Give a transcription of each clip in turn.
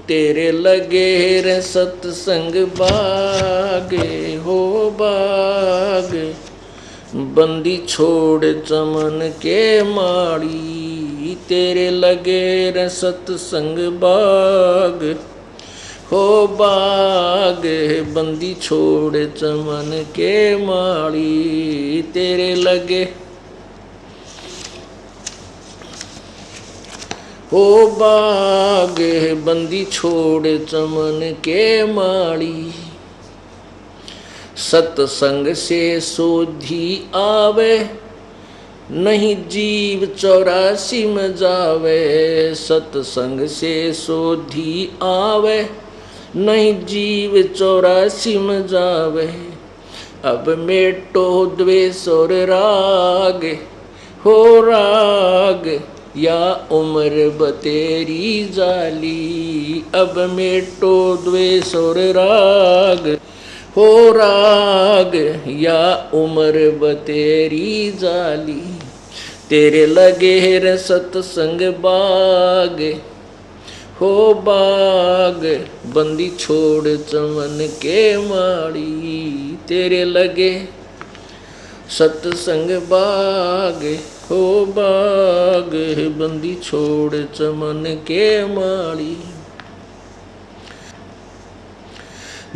तेरे लगे रे सत्संग बागे हो बाग, बंदी छोड़ चमन के माड़ी। तेरे लगे रे सत्संग बाग हो बाग, बंदी छोड़ चमन के माड़ी। तेरे लगे हो बाग, बंदी छोड़ चमन के माड़ी। सत्संग से सोधी आवे, नहीं जीव 84 में जावे। सत्संग से सोधी आवे, नहीं जीव 84 में जावे। अब मेटो द्वेष और राग हो राग, या उम्र बतेरी जाली। अब मेटो द्वेष और राग हो राग, या उम्र बतेरी जाली। तेरे लगे रे सत्संग बाग हो बाग, बंदी छोड़ चमन के माड़ी। तेरे लगे सत्संग बाग हो बाग, बंदी छोड़ चमन के माड़ी।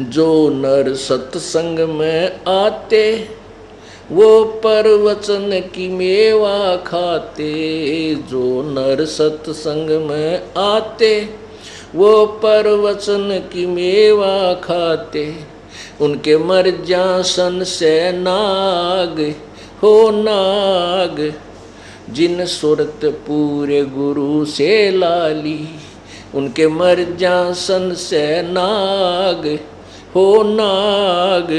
जो नर सत्संग में आते, वो परवचन की मेवा खाते। जो नर सत्संग में आते, वो परवचन की मेवा खाते। उनके मर्जासन से नाग हो नाग, जिन सुरत पूरे गुरु से लाली। उनके मर्जासन से नाग हो नाग,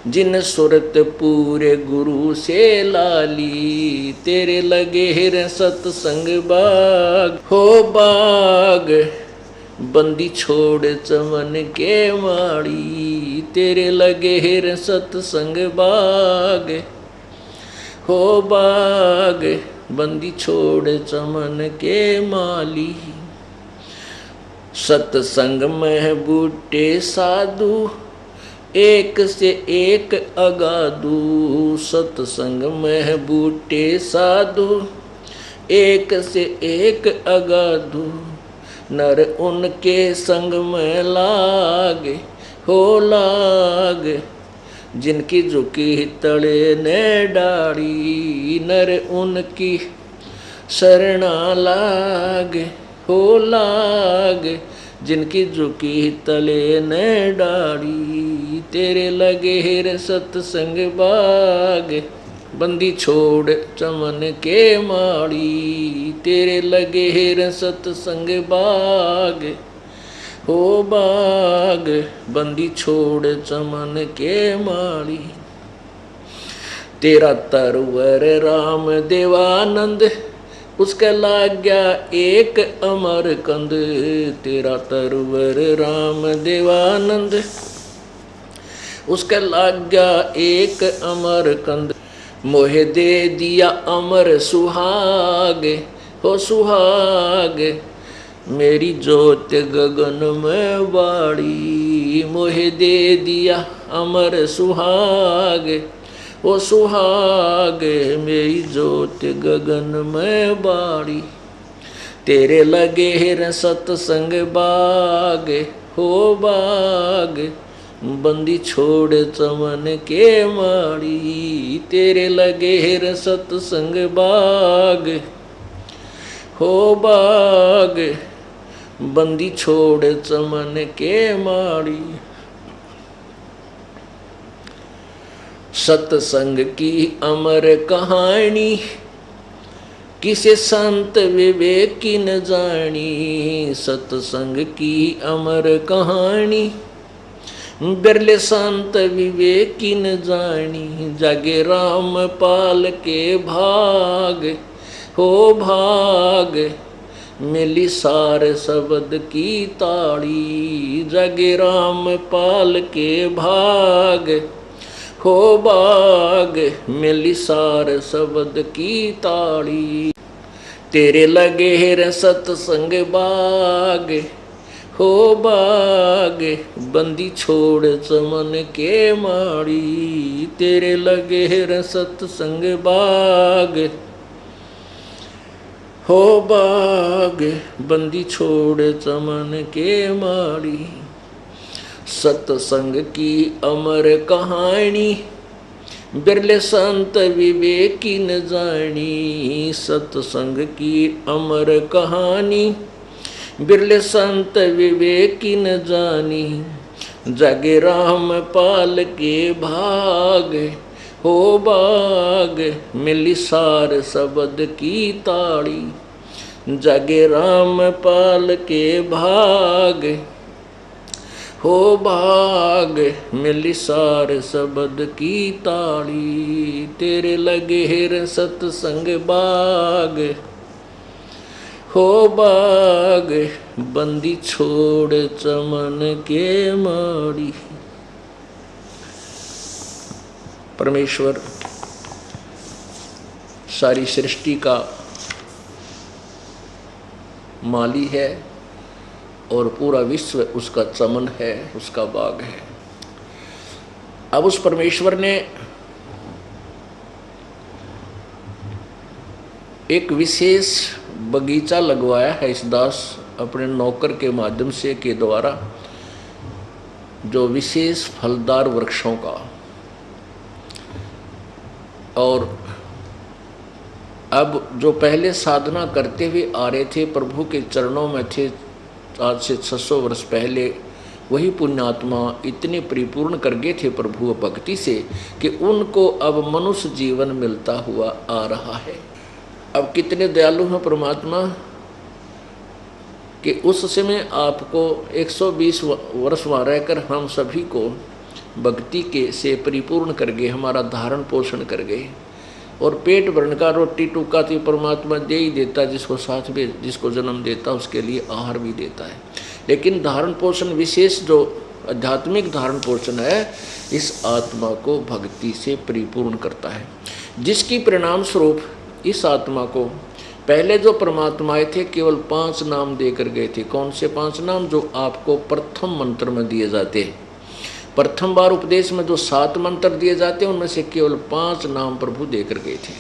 जिन सुरत पूरे गुरु से लाली। तेरे लगे रे सत्संग बाग हो बाग, बंदी छोड़ चमन के माड़ी। तेरे लगे रे सत्संग बाग हो बाग, बंदी छोड़ चमन के माली। सत्संग में बूटे साधु, एक से एक अगाधु। सत्संग में बूटे साधु, एक से एक अगाधु। नर उनके संग में लाग हो लाग, जिनकी झुकी तले ने डाड़ी। नर उनकी शरणा लाग हो लाग, जिनकी झुकी तले ने डाड़ी। तेरे लगे रे सत्संग बाग, बंदी छोड़ चमन के माड़ी। तेरे लगे रे सत्संग बाग हो बाग, बंदी छोड़ चमन के माड़ी। तेरा तरवर राम देवानंद, उसका लाग गया एक अमर कंद। तेरा तरवर राम देवानंद, उसका लाग गया एक अमर कंद। मोहे दे दिया अमर सुहाग हो सुहाग, मेरी जोत गगन में बाड़ी। मोहे दे दिया अमर सुहाग ओ सुहाग, मेरी जोत गगन में बाड़ी। तेरे लगे रे सत्संग बाग हो बाग, बंदी छोड़ चमन के माड़ी। तेरे लगे रे सत्संग बाग हो बाग, बंदी छोड़ चमन के माड़ी। सत्संग की अमर कहानी, किसे संत विवेक की न जानी। सत्संग की अमर कहानी, बिरले संत विवेक की न जानी। जागे राम पाल के भाग हो भाग, मिली सार शब्द की ताड़ी। जागे राम पाल के भाग हो बाग, मिली सार शब्द की ताड़ी। तेरे लगे रे सत्संग बाग हो बाग बंदी छोड़ चमन के माड़ी, तेरे लगे र सत्संग बाग। हो बाग बंदी छोड़ चमन के माड़ी, सत्संग की अमर कहानी, बिरले संत विवेकी न जानी। सत्संग की अमर कहानी, बिरले संत विवेकी न जानी। जगे राम पाल के भाग, हो बाग मिली सार शब्द की ताड़ी। जगे राम पाल के भाग, हो बाग मिली सार शब्द की ताड़ी, तेरे लगे र सत्संग बाग। हो बाग बंदी छोड़ चमन के माड़ी। परमेश्वर सारी सृष्टि का माली है और पूरा विश्व उसका चमन है, उसका बाग है। अब उस परमेश्वर ने एक विशेष बगीचा लगवाया है इस दास अपने नौकर के माध्यम से के द्वारा, जो विशेष फलदार वृक्षों का। और अब जो पहले साधना करते हुए आ रहे थे, प्रभु के चरणों में थे आज से 600 वर्ष पहले, वही पुण्यात्मा इतने परिपूर्ण कर गए थे प्रभु भक्ति से कि उनको अब मनुष्य जीवन मिलता हुआ आ रहा है। अब कितने दयालु हैं परमात्मा कि उस समय आपको 120 वर्ष वहाँ रहकर हम सभी को भक्ति के से परिपूर्ण कर गए, हमारा धारण पोषण कर गए। और पेट भरने का रोटी टूका तो परमात्मा दे ही देता, जिसको साथ में जिसको जन्म देता उसके लिए आहार भी देता है। लेकिन धारण पोषण विशेष जो आध्यात्मिक धारण पोषण है, इस आत्मा को भक्ति से परिपूर्ण करता है, जिसकी परिणाम स्वरूप इस आत्मा को पहले जो परमात्माएं थे केवल 5 नाम देकर गए थे। कौन से 5 नाम? जो आपको प्रथम मंत्र में दिए जाते हैं। प्रथम बार उपदेश में जो 7 मंत्र दिए जाते हैं उनमें से केवल 5 नाम प्रभु देकर गए थे।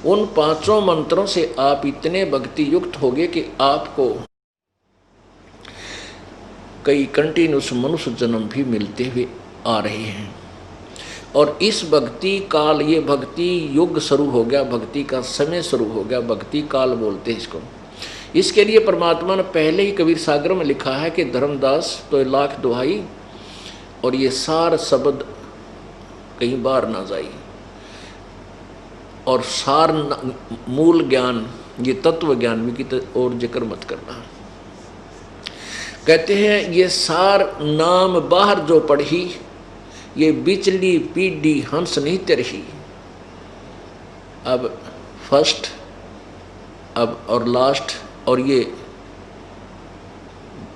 उन 5 मंत्रों से आप इतने भक्ति युक्त हो गए कि आपको कई कंटिन्यूस मनुष्य जन्म भी मिलते हुए आ रहे हैं। और इस भक्ति काल, ये भक्ति युग शुरू हो गया, भक्ति का समय शुरू हो गया, भक्ति काल बोलते हैं इसको। इसके लिए परमात्मा ने पहले ही कबीर सागर में लिखा है कि धर्मदास तो लाख दुहाई और ये सार शब्द कहीं बार ना जाई, और सार मूल ज्ञान ये तत्व ज्ञान भी की और जिक्र मत करना। कहते हैं ये सार नाम बाहर जो पढ़ी, ये बिचली पीढ़ी हंस नहीं तरही। अब फर्स्ट, अब और लास्ट, और ये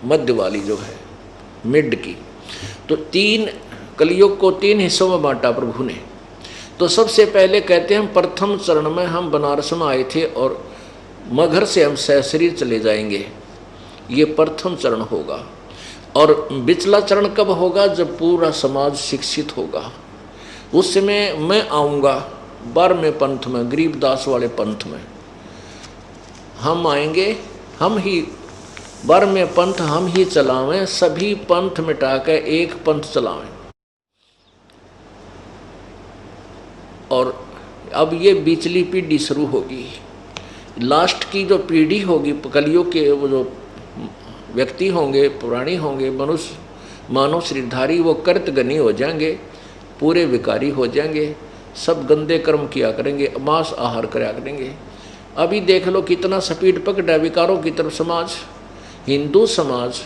मध्य वाली जो है मिड की, तो 3 कलयुग को 3 हिस्सों में बांटा प्रभु ने। तो सबसे पहले कहते हैं हम प्रथम चरण में हम बनारस में आए थे और मगहर से हम सहशरीर चले जाएंगे, ये प्रथम चरण होगा। और बिचला चरण कब होगा? जब पूरा समाज शिक्षित होगा। उस समय मैं आऊँगा 12वें पंथ में, गरीबदास वाले पंथ में हम आएंगे, हम ही 12वें पंथ हम ही चलावें, सभी पंथ मिटा के एक पंथ चलावें। और अब ये बिचली पीढ़ी शुरू होगी। लास्ट की जो पीढ़ी होगी कलयुग के, वो जो व्यक्ति होंगे, पुराणी होंगे, मनुष्य मानव श्रीधारी, वो कर्तगनी हो जाएंगे, पूरे विकारी हो जाएंगे, सब गंदे कर्म किया करेंगे, मांस आहार करा करेंगे। अभी देख लो कितना स्पीड पकड़ा विकारों की तरफ समाज। हिंदू समाज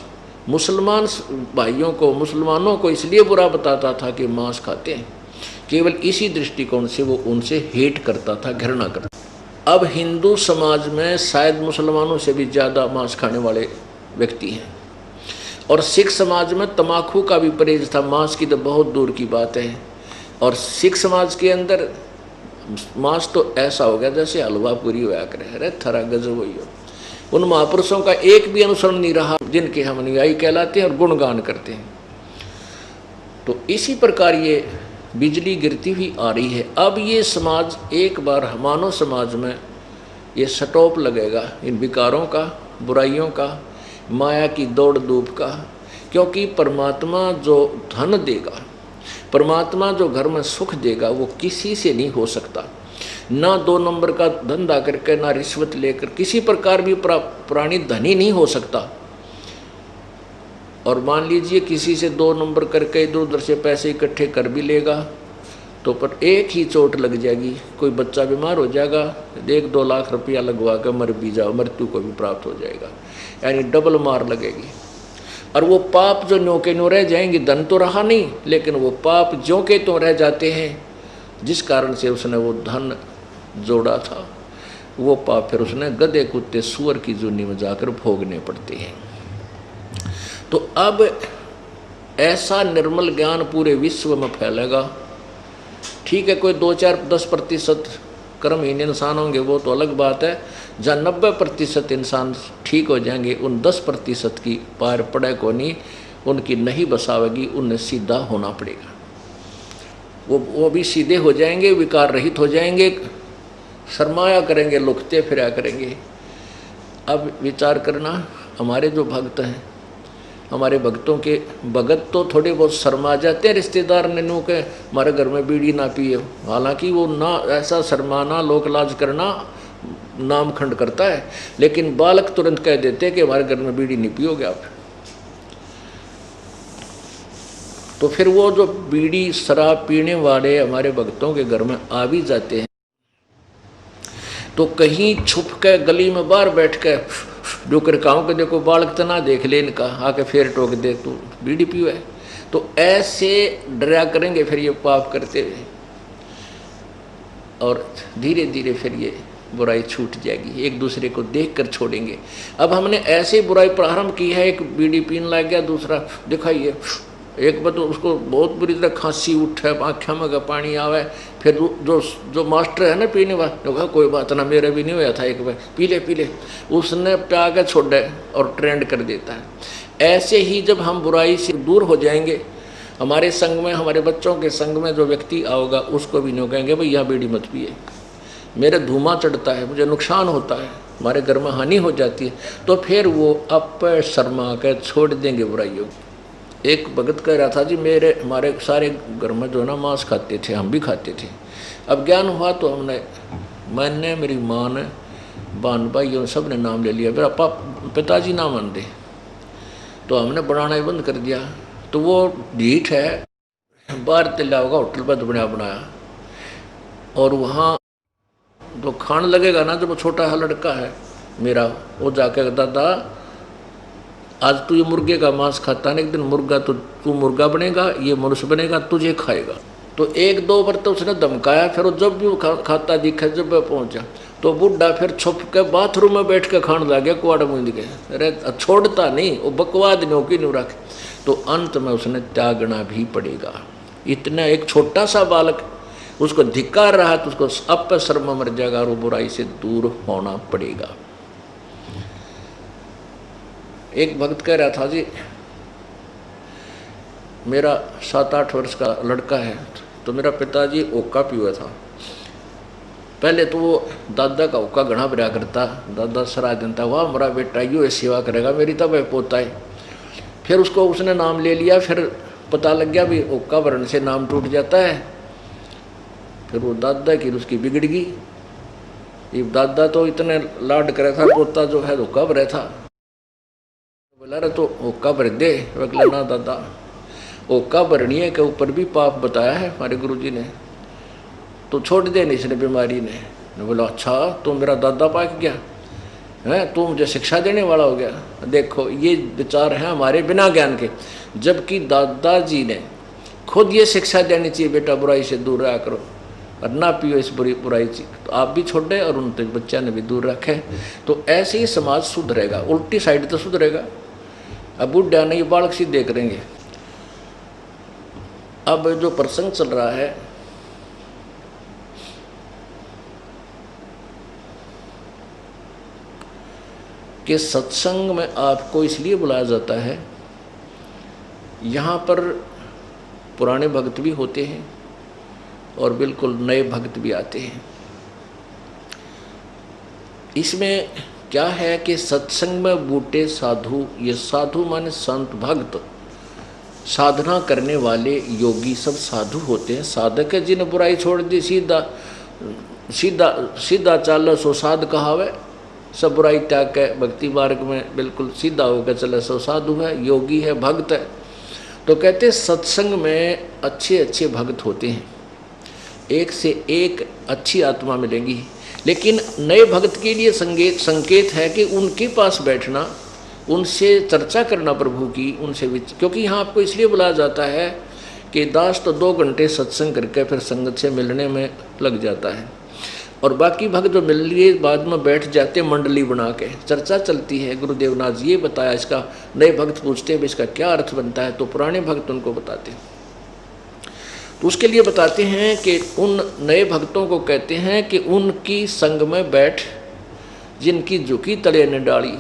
मुसलमान भाइयों को, मुसलमानों को इसलिए बुरा बताता था कि मांस खाते हैं, केवल इसी दृष्टिकोण से वो उनसे हेट करता था, घृणा करता। अब हिंदू समाज में शायद मुसलमानों से भी ज़्यादा मांस खाने वाले व्यक्ति हैं। और सिख समाज में तम्बाकू का भी परहेज था, मांस की तो बहुत दूर की बात है। और सिख समाज के अंदर मांस तो ऐसा हो गया जैसे हलवा पूरी होया करे, अरे थरा गजब हुई हो। उन महापुरुषों का एक भी अनुसरण नहीं रहा जिनके हम अनुयायी कहलाते हैं और गुणगान करते हैं। तो इसी प्रकार ये बिजली गिरती हुई आ रही है। अब ये समाज एक बार मानव समाज में ये स्टॉप लगेगा इन विकारों का, बुराइयों का, माया की दौड़ धूप का। क्योंकि परमात्मा जो धन देगा, परमात्मा जो घर में सुख देगा, वो किसी से नहीं हो सकता। ना 2 नंबर का धंधा करके, ना रिश्वत लेकर, किसी प्रकार भी प्राणी धनी नहीं हो सकता। और मान लीजिए किसी से 2 नंबर करके इधर उधर से पैसे इकट्ठे कर भी लेगा तो पर एक ही चोट लग जाएगी, कोई बच्चा बीमार हो जाएगा, 1-2 लाख रुपया लगवा कर मर भी जाओ, मृत्यु को भी प्राप्त हो जाएगा, यानी डबल मार लगेगी। और वो पाप जो न्यों के न्यों रह जाएंगे, धन तो रहा नहीं, लेकिन वो पाप ज्यों के त्यों रह जाते हैं, जिस कारण से उसने वो धन जोड़ा था, वो पाप फिर उसने गधे कुत्ते सुअर की जूनी में जाकर भोगने पड़ते हैं। तो अब ऐसा निर्मल ज्ञान पूरे विश्व में फैलेगा। ठीक है, कोई 2-4-10% कर्महीन इंसान होंगे, वो तो अलग बात है। जहाँ 90% इंसान ठीक हो जाएंगे, उन 10% की पार पड़े को नहीं, उनकी नहीं बसावेगी, उन्हें सीधा होना पड़ेगा। वो भी सीधे हो जाएंगे, विकार रहित हो जाएंगे, सरमाया करेंगे, लुकते फिरा करेंगे। अब विचार करना, हमारे जो भक्त हैं, हमारे भक्तों के भगत तो थोड़े बहुत शर्मा जाते हैं रिश्तेदार ने नू के हमारे घर में बीड़ी ना पिए, हालांकि वो ना ऐसा शर्माना, लोक लाज करना नाम खंड करता है, लेकिन बालक तुरंत कह देते हैं कि हमारे घर में बीड़ी नहीं पियोगे आप। तो फिर वो जो बीड़ी शराब पीने वाले हमारे भक्तों के घर में आ भी जाते हैं, तो कहीं छुप के गली में बाहर बैठ के जो कर कहूँ कि देखो बालक तना देख ले इनका, आके फिर टोक दे तू बीड़ी पियो है, तो ऐसे डरा करेंगे फिर ये पाप करते हुए, और धीरे धीरे फिर ये बुराई छूट जाएगी, एक दूसरे को देख कर छोड़ेंगे। अब हमने ऐसे बुराई प्रारंभ की है, एक बीड़ी पीने लग गया, दूसरा दिखाइए, एक बार तो उसको बहुत बुरी तरह खांसी उठे, आँखें में पानी आवे, फिर जो मास्टर है ना पीने वाला, तो कहा कोई बात ना, मेरे भी नहीं हुआ था, एक बार पी ले, उसने प्या के छोड़े और ट्रेंड कर देता है। ऐसे ही जब हम बुराई से दूर हो जाएंगे, हमारे संग में, हमारे बच्चों के संग में जो व्यक्ति आओगा, उसको भी नहीं कहेंगे भाई यहाँ बीड़ी मत पिए, मेरे धुआं चढ़ता है, मुझे नुकसान होता है, हमारे घर में हानि हो जाती है, तो फिर वो अब शर्मा कर छोड़ देंगे बुराइयों। एक भगत कह रहा था जी, हमारे सारे घर में जो ना मांस खाते थे, हम भी खाते थे। अब ज्ञान हुआ तो मैंने, मेरी माँ ने, बहन भाई सब ने नाम ले लिया, मेरा पिताजी ना मान दे, तो हमने बनाना ही बंद कर दिया। तो वो ढीठ है, बाहर तिल्ला होगा होटल पर बनाया, और वहाँ जो खाने लगेगा ना, जब वो छोटा सा लड़का है मेरा, वो जाके दादा आज तू ये मुर्गे का मांस खाता है, एक दिन मुर्गा तो तू मुर्गा बनेगा, ये मनुष्य बनेगा, तुझे खाएगा। तो 1-2 बार तो उसने धमकाया, फिर वो जब भी वो खाता दिखा, जब वह पहुंचा तो बुढ़ा फिर छुप के बाथरूम में बैठ के खाने लग गया, कुआड़ मूंद के, अरे छोड़ता नहीं, वो बकवाद न्यों की नहीं रखे। तो अंत में उसने त्यागना भी पड़ेगा। इतना एक छोटा सा बालक उसको धिक्कार रहा तो उसको अब शर्म मर जाएगा, और वो बुराई से दूर होना पड़ेगा। एक भक्त कह रहा था जी, मेरा 7-8 वर्ष का लड़का है, तो मेरा पिताजी ओका पिया था। पहले तो वो दादा का ओका घना भरा करता, दादा सराह देता, वाह हमारा बेटा यो सेवा करेगा मेरी, तब पोता है। फिर उसको उसने नाम ले लिया, फिर पता लग गया भी ओका भरने से नाम टूट जाता है। फिर वो दादा की उसकी बिगड़ गई, ये दादा तो इतने लाड करे था, पोता जो है ओका भरे था, बोला रहे तो ओका भर दे, बोला ना दादा, ओका भरनी के ऊपर भी पाप बताया है हमारे गुरुजी ने, तो छोड़ दे नहीं इसने बीमारी ने। बोला अच्छा, तू मेरा दादा पाक गया है, तू मुझे शिक्षा देने वाला हो गया। देखो ये विचार है हमारे बिना ज्ञान के, जबकि दादाजी ने खुद ये शिक्षा देनी चाहिए, बेटा बुराई से दूर रहा करो और ना पियो इस बुराई से, तो आप भी छोड़े और उन बच्चा ने भी दूर रखे, तो ऐसे ही समाज सुधरेगा। उल्टी साइड तो सुधरेगा। अब बुढ़ा नहीं, बालक सीधे करेंगे। अब जो प्रसंग चल रहा है, कि सत्संग में आपको इसलिए बुलाया जाता है, यहाँ पर पुराने भक्त भी होते हैं और बिल्कुल नए भक्त भी आते हैं। इसमें क्या है कि सत्संग में बूटे साधु, ये साधु माने संत भक्त, साधना करने वाले योगी सब साधु होते हैं। साधक है जिन्हें बुराई छोड़ दी, सीधा सीधा सीधा चाल सो साध कहावे, सब बुराई त्याग के भक्ति मार्ग में बिल्कुल सीधा होकर चले सो साधु है, योगी है, भक्त है। तो कहते सत्संग में अच्छे अच्छे भक्त होते हैं, एक से एक अच्छी आत्मा मिलेगी। लेकिन नए भक्त के लिए संकेत है कि उनके पास बैठना, उनसे चर्चा करना प्रभु की, उनसे क्योंकि यहाँ आपको इसलिए बुलाया जाता है कि दास तो 2 घंटे सत्संग करके फिर संगत से मिलने में लग जाता है, और बाकी भक्त जो मिल लिए बाद में बैठ जाते मंडली बना के, चर्चा चलती है, गुरुदेव नाथ जी ये बताया, इसका नए भक्त पूछते हैं इसका क्या अर्थ बनता है, तो पुराने भक्त उनको बताते हैं। तो उसके लिए बताते हैं कि उन नए भक्तों को कहते हैं कि उनकी संग में बैठ, जिनकी झुकी तले ने डाली,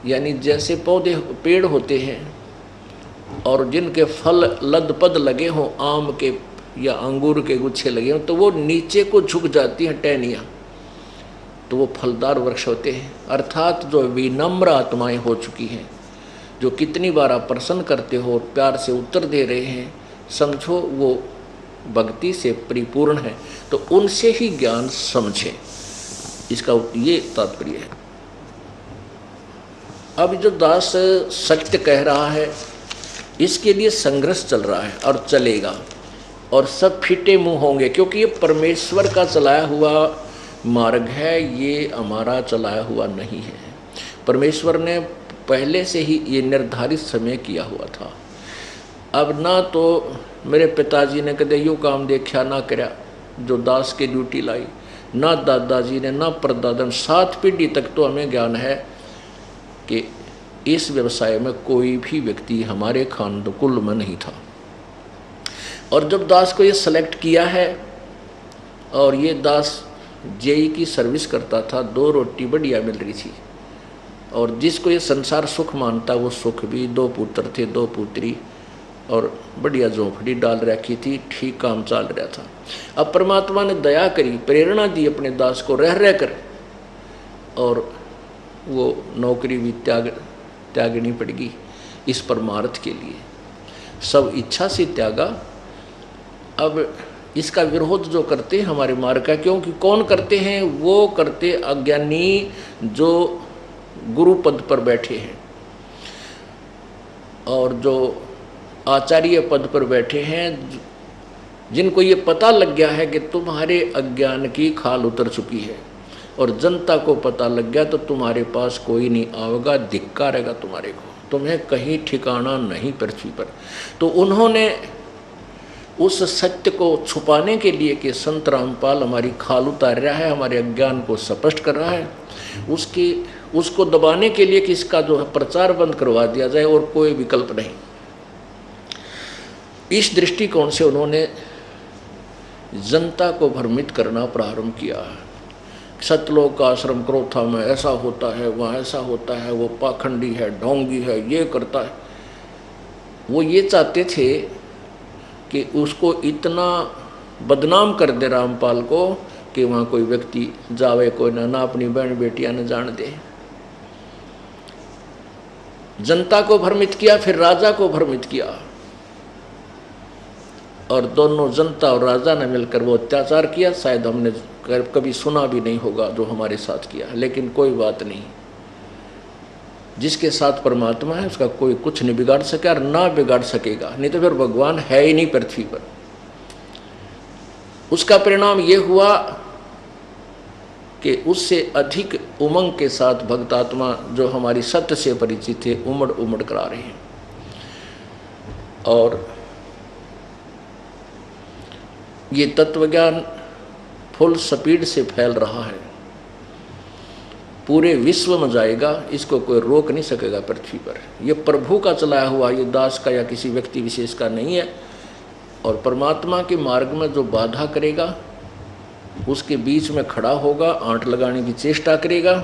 यानी जैसे पौधे पेड़ होते हैं और जिनके फल लदपद लगे हों, आम के या अंगूर के गुच्छे लगे हों, तो वो नीचे को झुक जाती हैं टहनियाँ, तो वो फलदार वृक्ष होते हैं। अर्थात जो विनम्र आत्माएं हो चुकी हैं, जो कितनी बार आप प्रसन्न करते हो और प्यार से उत्तर दे रहे हैं, समझो वो भक्ति से परिपूर्ण है, तो उनसे ही ज्ञान समझें, इसका ये तात्पर्य है। अब जो दास सत्य कह रहा है, इसके लिए संघर्ष चल रहा है और चलेगा, और सब फिटे मुंह होंगे, क्योंकि ये परमेश्वर का चलाया हुआ मार्ग है, ये हमारा चलाया हुआ नहीं है। परमेश्वर ने पहले से ही ये निर्धारित समय किया हुआ था। अब ना तो मेरे पिताजी ने कदे यूँ काम देखा ना करया जो दास की ड्यूटी लाई, ना दादाजी ने, ना परदादा ने, 7 पीढ़ी तक तो हमें ज्ञान है कि इस व्यवसाय में कोई भी व्यक्ति हमारे खानकुल में नहीं था। और जब दास को ये सेलेक्ट किया है, और ये दास जेई की सर्विस करता था, 2 रोटी बढ़िया मिल रही थी, और जिसको ये संसार सुख मानता वो सुख भी, 2 पुत्र थे 2 पुत्री, और बढ़िया झोंपड़ी डाल रखी थी, ठीक काम चल रहा था। अब परमात्मा ने दया करी, प्रेरणा दी अपने दास को रह कर, और वो नौकरी भी त्यागनी पड़ेगी इस परमार्थ के लिए, सब इच्छा से त्यागा। अब इसका विरोध जो करते हैं हमारे मार्ग का, क्योंकि कौन करते हैं, वो करते अज्ञानी जो गुरु पद पर बैठे हैं और जो आचार्य पद पर बैठे हैं, जिनको ये पता लग गया है कि तुम्हारे अज्ञान की खाल उतर चुकी है, और जनता को पता लग गया तो तुम्हारे पास कोई नहीं आवेगा, धिक्कारेगा तुम्हारे को, तुम्हें कहीं ठिकाना नहीं पृथ्वी पर। तो उन्होंने उस सत्य को छुपाने के लिए कि संत रामपाल हमारी खाल उतार रहा है, हमारे अज्ञान को स्पष्ट कर रहा है, उसको दबाने के लिए कि इसका जो प्रचार बंद करवा दिया जाए और कोई विकल्प नहीं। इस दृष्टिकोण से उन्होंने जनता को भ्रमित करना प्रारंभ किया। सतलोक का आश्रम क्रोथा में ऐसा होता है, वहाँ ऐसा होता है, वो पाखंडी है, ढोंगी है, ये करता है। वो ये चाहते थे कि उसको इतना बदनाम कर दे रामपाल को कि वहाँ कोई व्यक्ति जावे कोई ना अपनी बहन बेटियां न जान दे। जनता को भ्रमित किया, फिर राजा को भ्रमित किया, और दोनों जनता और राजा ने मिलकर वो अत्याचार किया। शायद हमने कभी सुना भी नहीं होगा जो हमारे साथ किया, लेकिन कोई बात नहीं, जिसके साथ परमात्मा है उसका कोई कुछ नहीं बिगाड़ सके और ना बिगाड़ सकेगा, नहीं तो फिर भगवान है ही नहीं पृथ्वी पर। उसका परिणाम ये हुआ कि उससे अधिक उमंग के साथ भक्तात्मा जो हमारी सत्य से परिचित थे उमड़ उमड़ कर आ रहे हैं, और ये तत्वज्ञान फुल स्पीड से फैल रहा है, पूरे विश्व में जाएगा, इसको कोई रोक नहीं सकेगा पृथ्वी पर। ये प्रभु का चलाया हुआ, ये दास का या किसी व्यक्ति विशेष का नहीं है। और परमात्मा के मार्ग में जो बाधा करेगा उसके बीच में खड़ा होगा, आंट लगाने की चेष्टा करेगा,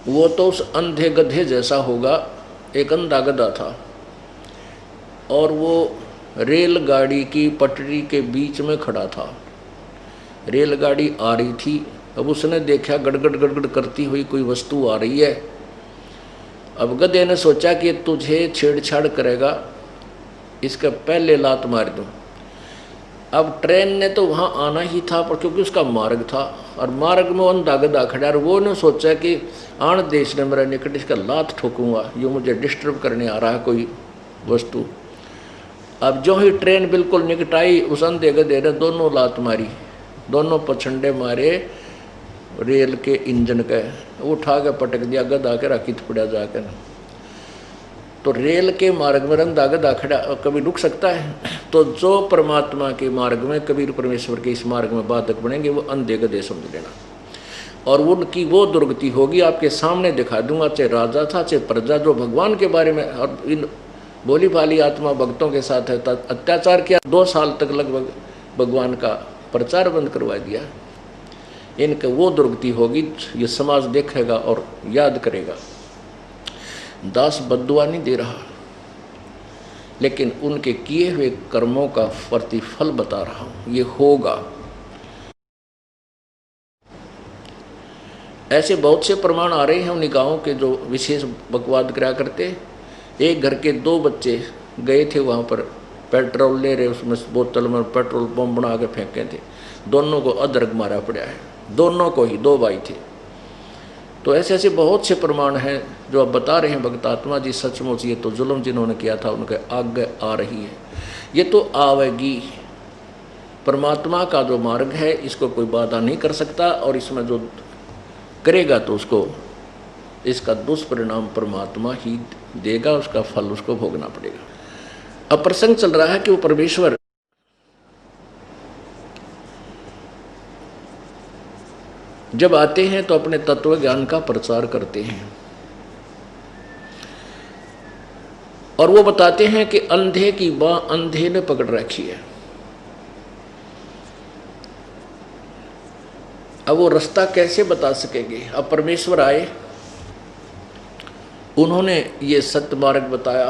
वो तो उस अंधे गधे जैसा होगा। एक अंधा गधा था और वो रेलगाड़ी की पटरी के बीच में खड़ा था। रेलगाड़ी आ रही थी। अब उसने देखा गड़गड़ गड़गड़ करती हुई कोई वस्तु आ रही है। अब गधे ने सोचा कि तुझे छेड़छाड़ करेगा, इसका पहले लात मार दूं। अब ट्रेन ने तो वहाँ आना ही था, पर क्योंकि उसका मार्ग था और मार्ग में वो अंधा गधा खड़ा, और वो ने सोचा कि आन देश ने मेरा निकट, इसका लात ठोकूंगा, ये मुझे डिस्टर्ब करने आ रहा है कोई वस्तु। अब जो ही ट्रेन बिल्कुल निकट आई, उस अंधे गधे ने दोनों लात मारी, दोनों पछंडे मारे रेल के इंजन के, वो उठा के पटक दिया, गधा के राखित पड़ा जाकर। तो रेल के मार्ग में अंधा गधा खड़ा कभी रुक सकता है? तो जो परमात्मा के मार्ग में, कबीर परमेश्वर के इस मार्ग में बाधक बनेंगे, वो अंधे गधे समझ लेना। और उनकी वो दुर्गति होगी, आपके सामने दिखा दूंगा, चाहे राजा था चाहे प्रजा, जो भगवान के बारे में और इन भोली भाली आत्मा भक्तों के साथ है अत्याचार किया, 2 साल तक लगभग भगवान का प्रचार बंद करवा दिया। इनके वो दुर्गति होगी, ये समाज देखेगा और याद करेगा। दास बद्दुआ नहीं दे रहा, लेकिन उनके किए हुए कर्मों का प्रतिफल बता रहा हूं, ये होगा। ऐसे बहुत से प्रमाण आ रहे हैं उन गाँवों के जो विशेष बकवाद करा करते। एक घर के 2 बच्चे गए थे वहाँ पर पेट्रोल ले रहे, उसमें बोतल में पेट्रोल बम बना के फेंके थे, दोनों को अदरक मारा पड़ा है, दोनों को ही, 2 भाई थे। तो ऐसे ऐसे बहुत से प्रमाण हैं जो अब बता रहे हैं भक्त आत्मा जी, सचमुच ये तो जुल्म जिन्होंने किया था उनके आगे आ रही है, ये तो आवेगी। परमात्मा का जो मार्ग है इसको कोई बाधा नहीं कर सकता, और इसमें जो करेगा तो उसको इसका दुष्परिणाम परमात्मा ही देगा, उसका फल उसको भोगना पड़ेगा। अब प्रसंग चल रहा है कि वो परमेश्वर जब आते हैं तो अपने तत्व ज्ञान का प्रचार करते हैं और वो बताते हैं कि अंधे की बाँ अंधे ने पकड़ रखी है। अब वो रास्ता कैसे बता सकेंगे? अब परमेश्वर आए, उन्होंने ये सत्य मार्ग बताया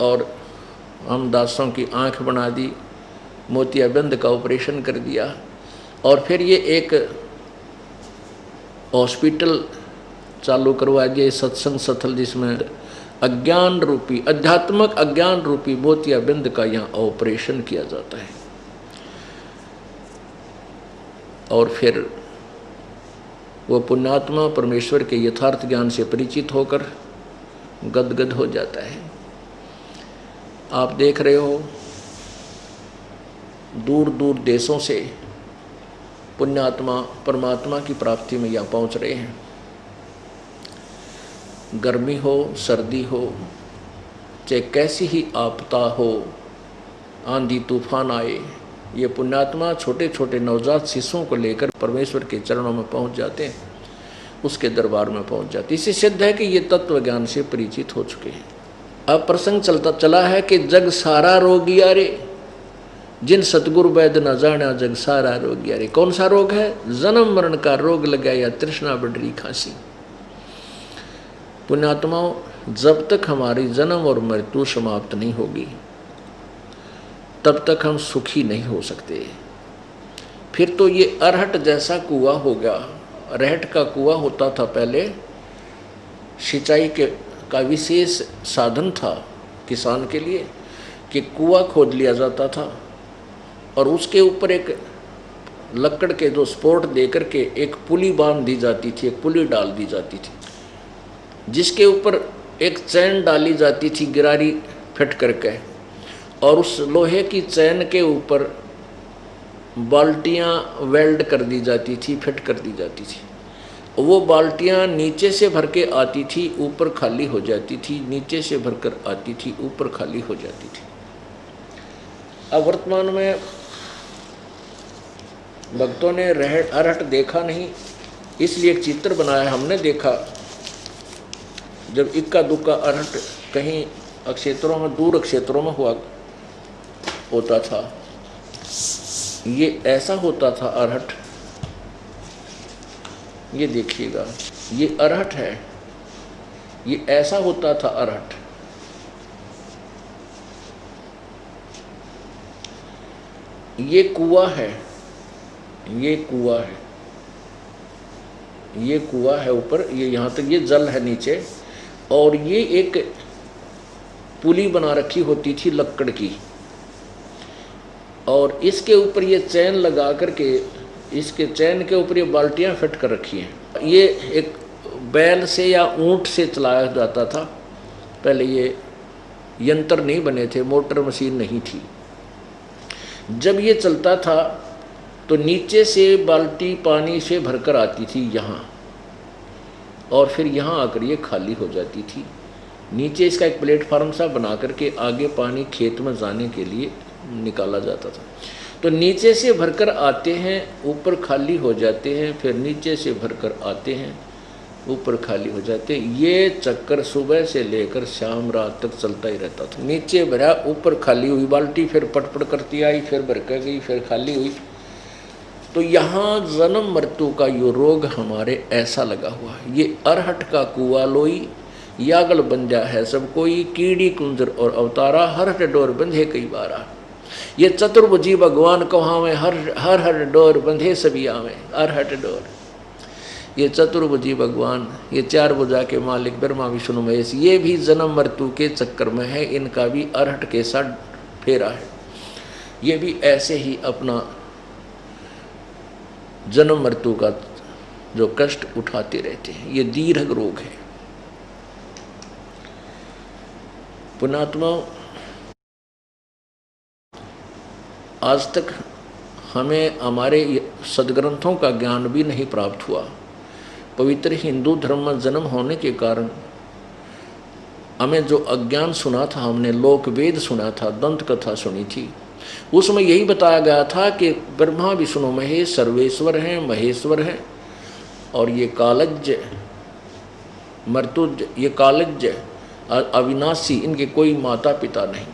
और हम दासों की आंख बना दी, मोतियाबिंद का ऑपरेशन कर दिया, और फिर ये एक हॉस्पिटल चालू करवा दिया, सत्संग स्थल, जिसमें अज्ञान रूपी, आध्यात्मिक अज्ञान रूपी मोतियाबिंद का यहाँ ऑपरेशन किया जाता है। और फिर वो पुण्यात्मा परमेश्वर के यथार्थ ज्ञान से परिचित होकर गदगद हो जाता है। आप देख रहे हो दूर दूर देशों से पुण्यात्मा परमात्मा की प्राप्ति में यहाँ पहुँच रहे हैं। गर्मी हो, सर्दी हो, चाहे कैसी ही आपदा हो, आंधी तूफान आए, ये पुण्यात्मा छोटे छोटे नवजात शिशुओं को लेकर परमेश्वर के चरणों में पहुँच जाते हैं, उसके दरबार में पहुँच जाते। इससे सिद्ध है कि ये तत्व ज्ञान से परिचित हो चुके हैं। अब प्रसंग चलता चला है कि जग सारा रोगिया रे, जिन सतगुरु वैद न जाना जग सारा रोगिया रे। कौन सा रोग है? जन्म मरण का रोग लगा या तृष्णा बढ़ी खांसी। पुण्यात्माओं, जब तक हमारी जन्म और मृत्यु समाप्त नहीं होगी तब तक हम सुखी नहीं हो सकते। फिर तो ये अरहट जैसा कुआं हो गया। अरहट का कुआं होता था पहले, सिंचाई के का विशेष साधन था किसान के लिए, कि कुआं खोद लिया जाता था और उसके ऊपर एक लकड़ के जो सपोर्ट दे करके एक पुली बांध दी जाती थी, एक पुली डाल दी जाती थी, जिसके ऊपर एक चैन डाली जाती थी गिरारी फिट करके, और उस लोहे की चैन के ऊपर बाल्टियां वेल्ड कर दी जाती थी, फिट कर दी जाती थी। वो बाल्टियां नीचे से भर के आती थी, ऊपर खाली हो जाती थी, नीचे से भरकर आती थी, ऊपर खाली हो जाती थी। अब वर्तमान में भक्तों ने अरहट देखा नहीं, इसलिए एक चित्र बनाया। हमने देखा जब इक्का दुक्का अरहट कहीं क्षेत्रों में, दूर क्षेत्रों में होता था, ये ऐसा होता था अरहट। ये देखिएगा, ये अरहट है, ये ऐसा होता था अरहट। ये कुआं है, ये कुआं है, ये कुआं है ऊपर, ये यहाँ तक ये जल है नीचे, और ये एक पुली बना रखी होती थी लकड़ की, और इसके ऊपर ये चैन लगा करके, इसके चैन के ऊपर ये बाल्टियाँ फिट कर रखी हैं। ये एक बैल से या ऊंट से चलाया जाता था पहले, ये यंत्र नहीं बने थे, मोटर मशीन नहीं थी। जब ये चलता था तो नीचे से बाल्टी पानी से भरकर आती थी यहाँ, और फिर यहाँ आकर ये खाली हो जाती थी। नीचे इसका एक प्लेटफार्म सा बना करके आगे पानी खेत में जाने के लिए निकाला जाता था। तो नीचे से भरकर आते हैं, ऊपर खाली हो जाते हैं, फिर नीचे से भरकर आते हैं, ऊपर खाली हो जाते हैं। ये चक्कर सुबह से लेकर शाम रात तक चलता ही रहता था। नीचे भरा, ऊपर खाली हुई बाल्टी, फिर पटपट करती आई, फिर भर कर गई, फिर खाली हुई। तो यहाँ जन्म मृत्यु का यो रोग हमारे ऐसा लगा हुआ है। ये अरहट का कुआ लोई, यागल बंजा है सब कोई, कीड़ी कुंजर और अवतारा, हर डोर बंधे कई बारा। ये चतुर्भुजी भगवान कहावे, हर हर डोर बंधे सभी आवे, अरहट डोर। ये चतुर्भुजी भगवान, ये चार भुजा के मालिक ब्रह्मा विष्णु महेश, ये भी जन्म मृत्यु के चक्कर में है, इनका भी अरहट के साथ फेरा है। ये भी ऐसे ही अपना जन्म मृत्यु का जो कष्ट उठाते रहते हैं। ये दीर्घ रोग है। पुण्यात्मा, आज तक हमें हमारे सदग्रंथों का ज्ञान भी नहीं प्राप्त हुआ। पवित्र हिंदू धर्म में जन्म होने के कारण हमें जो अज्ञान सुना था, हमने लोक वेद सुना था, दंत कथा सुनी थी, उसमें यही बताया गया था कि ब्रह्मा विष्णु महेश सर्वेश्वर हैं, महेश्वर हैं, और ये कालज्ञ मर्तुज, ये कालज्ञ अविनाशी, इनके कोई माता पिता नहीं,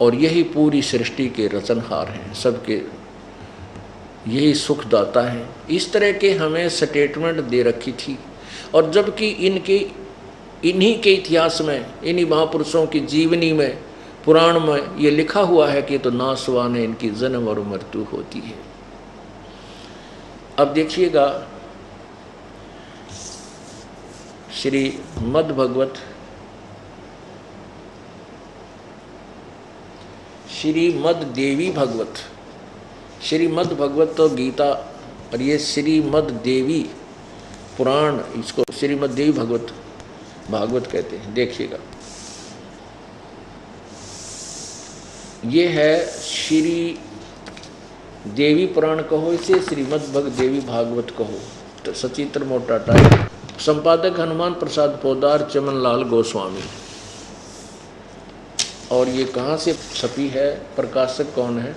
और यही पूरी सृष्टि के रचनहार हैं, सबके यही सुखदाता है। इस तरह के हमें स्टेटमेंट दे रखी थी। और जबकि इन्हीं के इतिहास में, इन्हीं महापुरुषों की जीवनी में, पुराण में ये लिखा हुआ है कि तो नासवान है, इनकी जन्म और मृत्यु होती है। अब देखिएगा, श्री मद्भागवत, श्रीमद् देवी भागवत, श्रीमद् भागवत तो गीता, और ये श्रीमद् देवी पुराण, इसको श्रीमद् देवी भागवत कहते हैं। देखिएगा, ये है श्री देवी पुराण कहो, इसे श्रीमद् देवी भागवत कहो, तो सचित्र मोटा टाइप। संपादक हनुमान प्रसाद पोदार, चमनलाल गोस्वामी। और ये कहाँ से छपी है, प्रकाशक कौन है?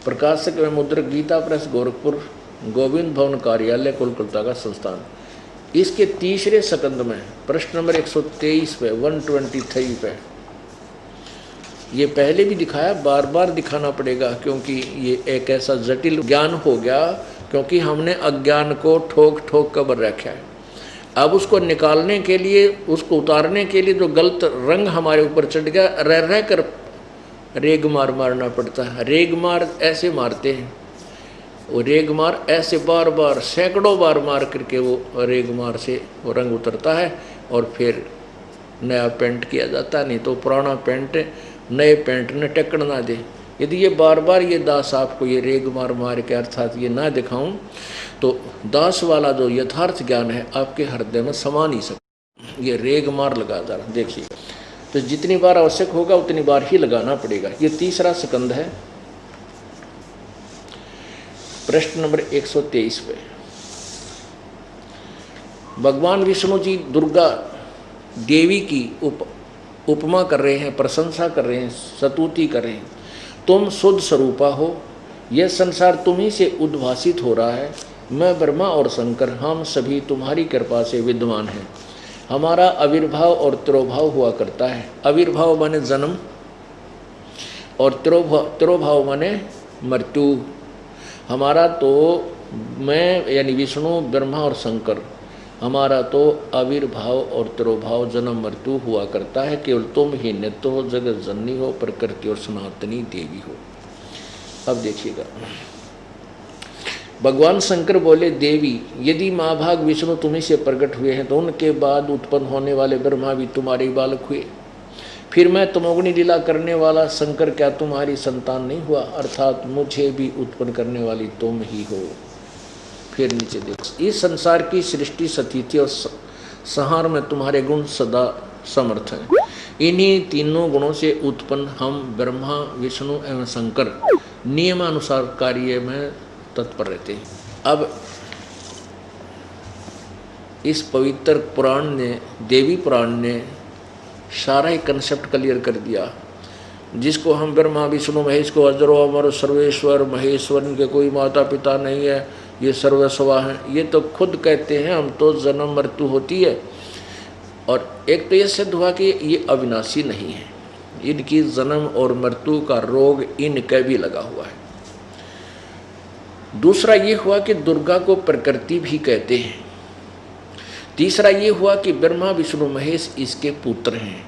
प्रकाशक में मुद्रक गीता प्रेस, गोरखपुर, गोविंद भवन कार्यालय, कोलकाता का संस्थान। इसके तीसरे सकंद में प्रश्न नंबर 123 पे, 123 पे, ये पहले भी दिखाया, बार बार दिखाना पड़ेगा, क्योंकि ये एक ऐसा जटिल ज्ञान हो गया, क्योंकि हमने अज्ञान को ठोक ठोक कर भर रखा है। अब उसको निकालने के लिए, उसको उतारने के लिए जो गलत रंग हमारे ऊपर चढ़ गया, रह रह कर रेग मार मारना पड़ता है। रेग मार ऐसे मारते हैं, वो रेग मार ऐसे बार बार सैकड़ों बार मार करके वो रेग मार से वो रंग उतरता है, और फिर नया पेंट किया जाता है। नहीं तो पुराना पेंट नए पेंट ने टक्कर ना दे। यदि ये बार बार ये दास आपको ये रेग मार मार के अर्थात ये ना दिखाऊं, तो दास वाला जो यथार्थ ज्ञान है आपके हृदय में समा नहीं सकता। ये रेग मार लगा जा रहा, देखिए। तो जितनी बार आवश्यक होगा उतनी बार ही लगाना पड़ेगा। ये तीसरा स्कंद है, प्रश्न नंबर 123 पे। भगवान विष्णु जी दुर्गा देवी की उपमा कर रहे हैं, प्रशंसा कर रहे हैं, स्तुति कर रहे हैं। तुम शुद्ध स्वरूपा हो, यह संसार तुम्ही से उद्भासित हो रहा है। मैं ब्रह्मा और शंकर, हम सभी तुम्हारी कृपा से विद्वान हैं। हमारा आविर्भाव और तिरोभाव हुआ करता है। आविर्भाव माने जन्म, और तिरोभाव माने मृत्यु। हमारा तो मैं यानी विष्णु, ब्रह्मा और शंकर, हमारा तो आविर्भाव और तिरोभाव जन्म मृत्यु हुआ करता है। केवल तुम ही नित्य हो, जगत जननी हो, प्रकृति और सनातनी देवी हो। अब देखिएगा, भगवान शंकर बोले, देवी यदि महाभाग विष्णु तुम्ही से प्रकट हुए हैं तो उनके बाद उत्पन्न होने वाले ब्रह्मा भी तुम्हारे ही बालक हुए। फिर मैं तमोगुणी लीला करने वाला शंकर क्या तुम्हारी संतान नहीं हुआ? अर्थात मुझे भी उत्पन्न करने वाली तुम ही हो। फिर नीचे देखो, इस संसार की सृष्टि, स्थिति और संहार में तुम्हारे गुण सदा समर्थ हैं। इन्हीं तीनों गुणों से उत्पन्न हम ब्रह्मा, विष्णु एवं शंकर नियमानुसार कार्य में तत्पर रहते हैं। अब इस पवित्र पुराण ने, देवी पुराण ने सारा ही कंसेप्ट क्लियर कर दिया, जिसको हम ब्रह्मा, विष्णु, महेश को अजरो अमर सर्वेश्वर महेश्वर, इनके कोई माता पिता नहीं है, ये सर्वस्वा हैं, ये तो खुद कहते हैं हम तो जन्म मृत्यु होती है। और एक तो ये सिद्ध हुआ कि ये अविनाशी नहीं है, इनकी जन्म और मृत्यु का रोग इनके भी लगा हुआ है। दूसरा ये हुआ कि दुर्गा को प्रकृति भी कहते हैं। तीसरा ये हुआ कि ब्रह्मा, विष्णु, महेश इसके पुत्र हैं।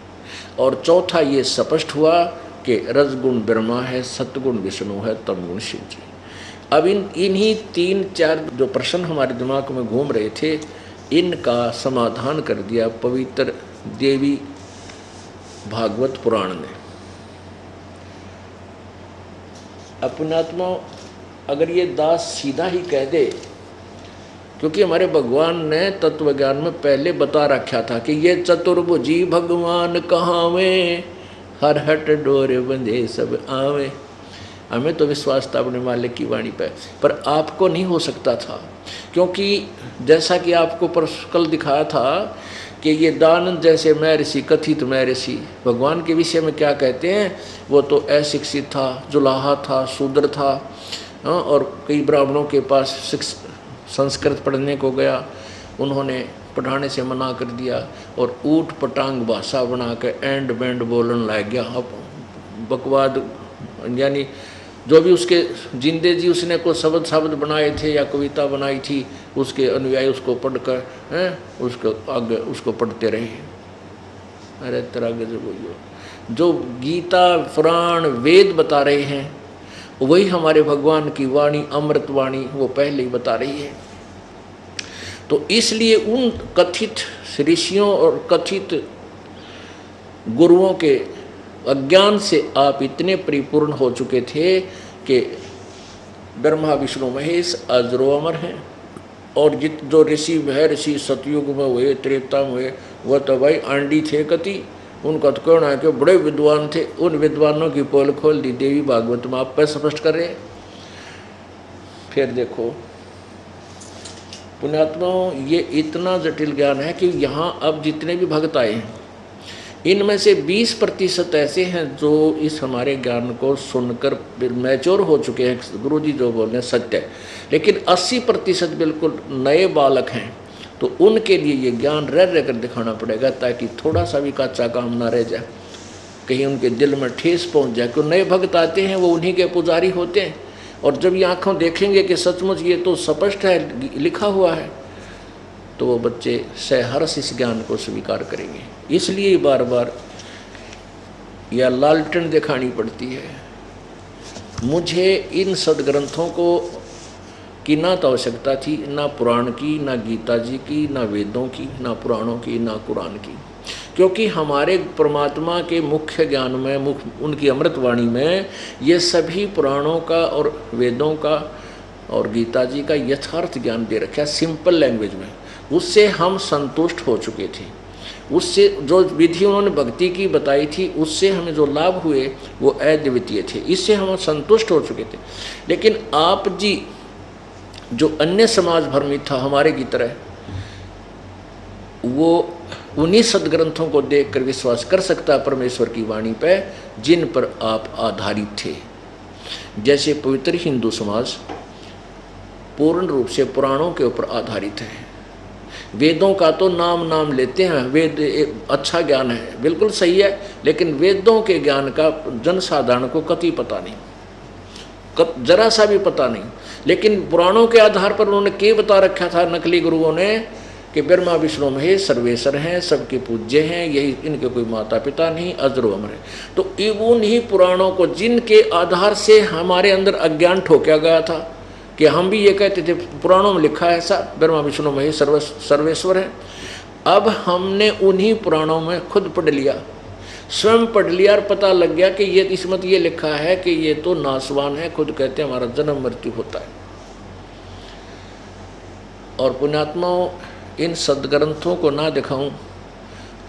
और चौथा ये स्पष्ट हुआ कि रजगुण ब्रह्मा है, सतगुण विष्णु है, तमगुण शिव जी। अब इन्हीं 3-4 जो प्रश्न हमारे दिमाग में घूम रहे थे, इनका समाधान कर दिया पवित्र देवी भागवत पुराण ने। अपनात्मा अगर ये दास सीधा ही कह दे, क्योंकि हमारे भगवान ने तत्व ज्ञान में पहले बता रखा था कि ये चतुर्भुजी भगवान कहावे, हर हट डोरे बंधे सब आवे। हमें तो विश्वास था अपने मालिक की वाणी पर आपको नहीं हो सकता था, क्योंकि जैसा कि आपको कल दिखाया था कि ये दानंद जैसे मैं ऋषि, कथित मैं ऋषि, भगवान के विषय में क्या कहते हैं, वो तो अशिक्षित था, जुलाहा था, शूद्र था, और कई ब्राह्मणों के पास संस्कृत पढ़ने को गया, उन्होंने पढ़ाने से मना कर दिया और ऊट पटांग भाषा बना के एंड बैंड बोलने लग गया। अब बकवाद यानी जो भी उसके जिंदे जी उसने को शब्द बनाए थे या कविता बनाई थी, उसके अनुयायी उसको पढ़कर उसको आगे उसको पढ़ते रहे। अरे तेरा गजब हो, जो गीता पुराण वेद बता रहे हैं वही हमारे भगवान की वाणी, अमृत वाणी, वो पहले ही बता रही है। तो इसलिए उन कथित ऋषियों और कथित गुरुओं के अज्ञान से आप इतने परिपूर्ण हो चुके थे कि ब्रह्मा, विष्णु, महेश अजरो अमर हैं। और जो ऋषि है, ऋषि सतयुग में हुए, त्रेता में हुए, वह तो भाई आंडी थे कति, उनका तो कहना है कि बड़े विद्वान थे। उन विद्वानों की पोल खोल दी देवी भागवत में, आप पर स्पष्ट कर रहे हैं। फिर देखो पुण्यात्माओं, ये इतना जटिल ज्ञान है कि यहाँ अब जितने भी भक्त आए हैं, इनमें से 20% ऐसे हैं जो इस हमारे ज्ञान को सुनकर मैच्योर हो चुके हैं, गुरुजी जो बोल रहे हैं सत्य है, लेकिन 80% बिल्कुल नए बालक हैं। तो उनके लिए ये ज्ञान रह कर दिखाना पड़ेगा, ताकि थोड़ा सा भी कच्चा काम ना रह जाए, कहीं उनके दिल में ठेस पहुंच जाए। क्यों नए भक्त आते हैं, वो उन्हीं के पुजारी होते हैं, और जब ये आँखों देखेंगे कि सचमुच ये तो स्पष्ट है, लिखा हुआ है, तो वो बच्चे सहर्ष इस ज्ञान को स्वीकार करेंगे। इसलिए बार बार यह लालटेन दिखानी पड़ती है। मुझे इन सदग्रंथों को की ना तो आवश्यकता थी, ना पुराण की, ना गीता जी की, ना वेदों की, ना पुराणों की, ना कुरान की, क्योंकि हमारे परमात्मा के मुख्य ज्ञान में, उनकी अमृतवाणी में ये सभी पुराणों का और वेदों का और गीता जी का यथार्थ ज्ञान दे रखा है सिंपल लैंग्वेज में। उससे हम संतुष्ट हो चुके थे। उससे जो विधि उन्होंने भक्ति की बताई थी, उससे हमें जो लाभ हुए वो अद्वितीय थे, इससे हम संतुष्ट हो चुके थे। लेकिन आप जी जो अन्य समाज भर्मी था हमारे की तरह, वो उन्हीं सदग्रंथों को देखकर विश्वास कर सकता है परमेश्वर की वाणी पे, जिन पर आप आधारित थे। जैसे पवित्र हिंदू समाज पूर्ण रूप से पुराणों के ऊपर आधारित है। वेदों का तो नाम लेते हैं, वेद अच्छा ज्ञान है, बिल्कुल सही है, लेकिन वेदों के ज्ञान का जनसाधारण को कतई पता नहीं, जरा सा भी पता नहीं। लेकिन पुराणों के आधार पर उन्होंने क्या बता रखा था नकली गुरुओं ने कि ब्रह्मा विष्णु महेश सर्वेश्वर हैं, सबके पूज्य हैं, यही इनके कोई माता पिता नहीं, अजर अमर है। तो उन्हीं पुराणों को जिनके आधार से हमारे अंदर अज्ञान ठोका गया था कि हम भी ये कहते थे पुराणों में लिखा है ऐसा ब्रह्मा विष्णु महेश सर्वेश्वर है, अब हमने उन्हीं पुराणों में खुद पढ़ लिया, स्वयं पढ़ लिया और पता लग गया कि ये इसमें ये लिखा है कि ये तो नासवान है, खुद कहते हैं हमारा जन्म मृत्यु होता है। और पुण्यात्माओं, इन सदग्रंथों को ना दिखाऊं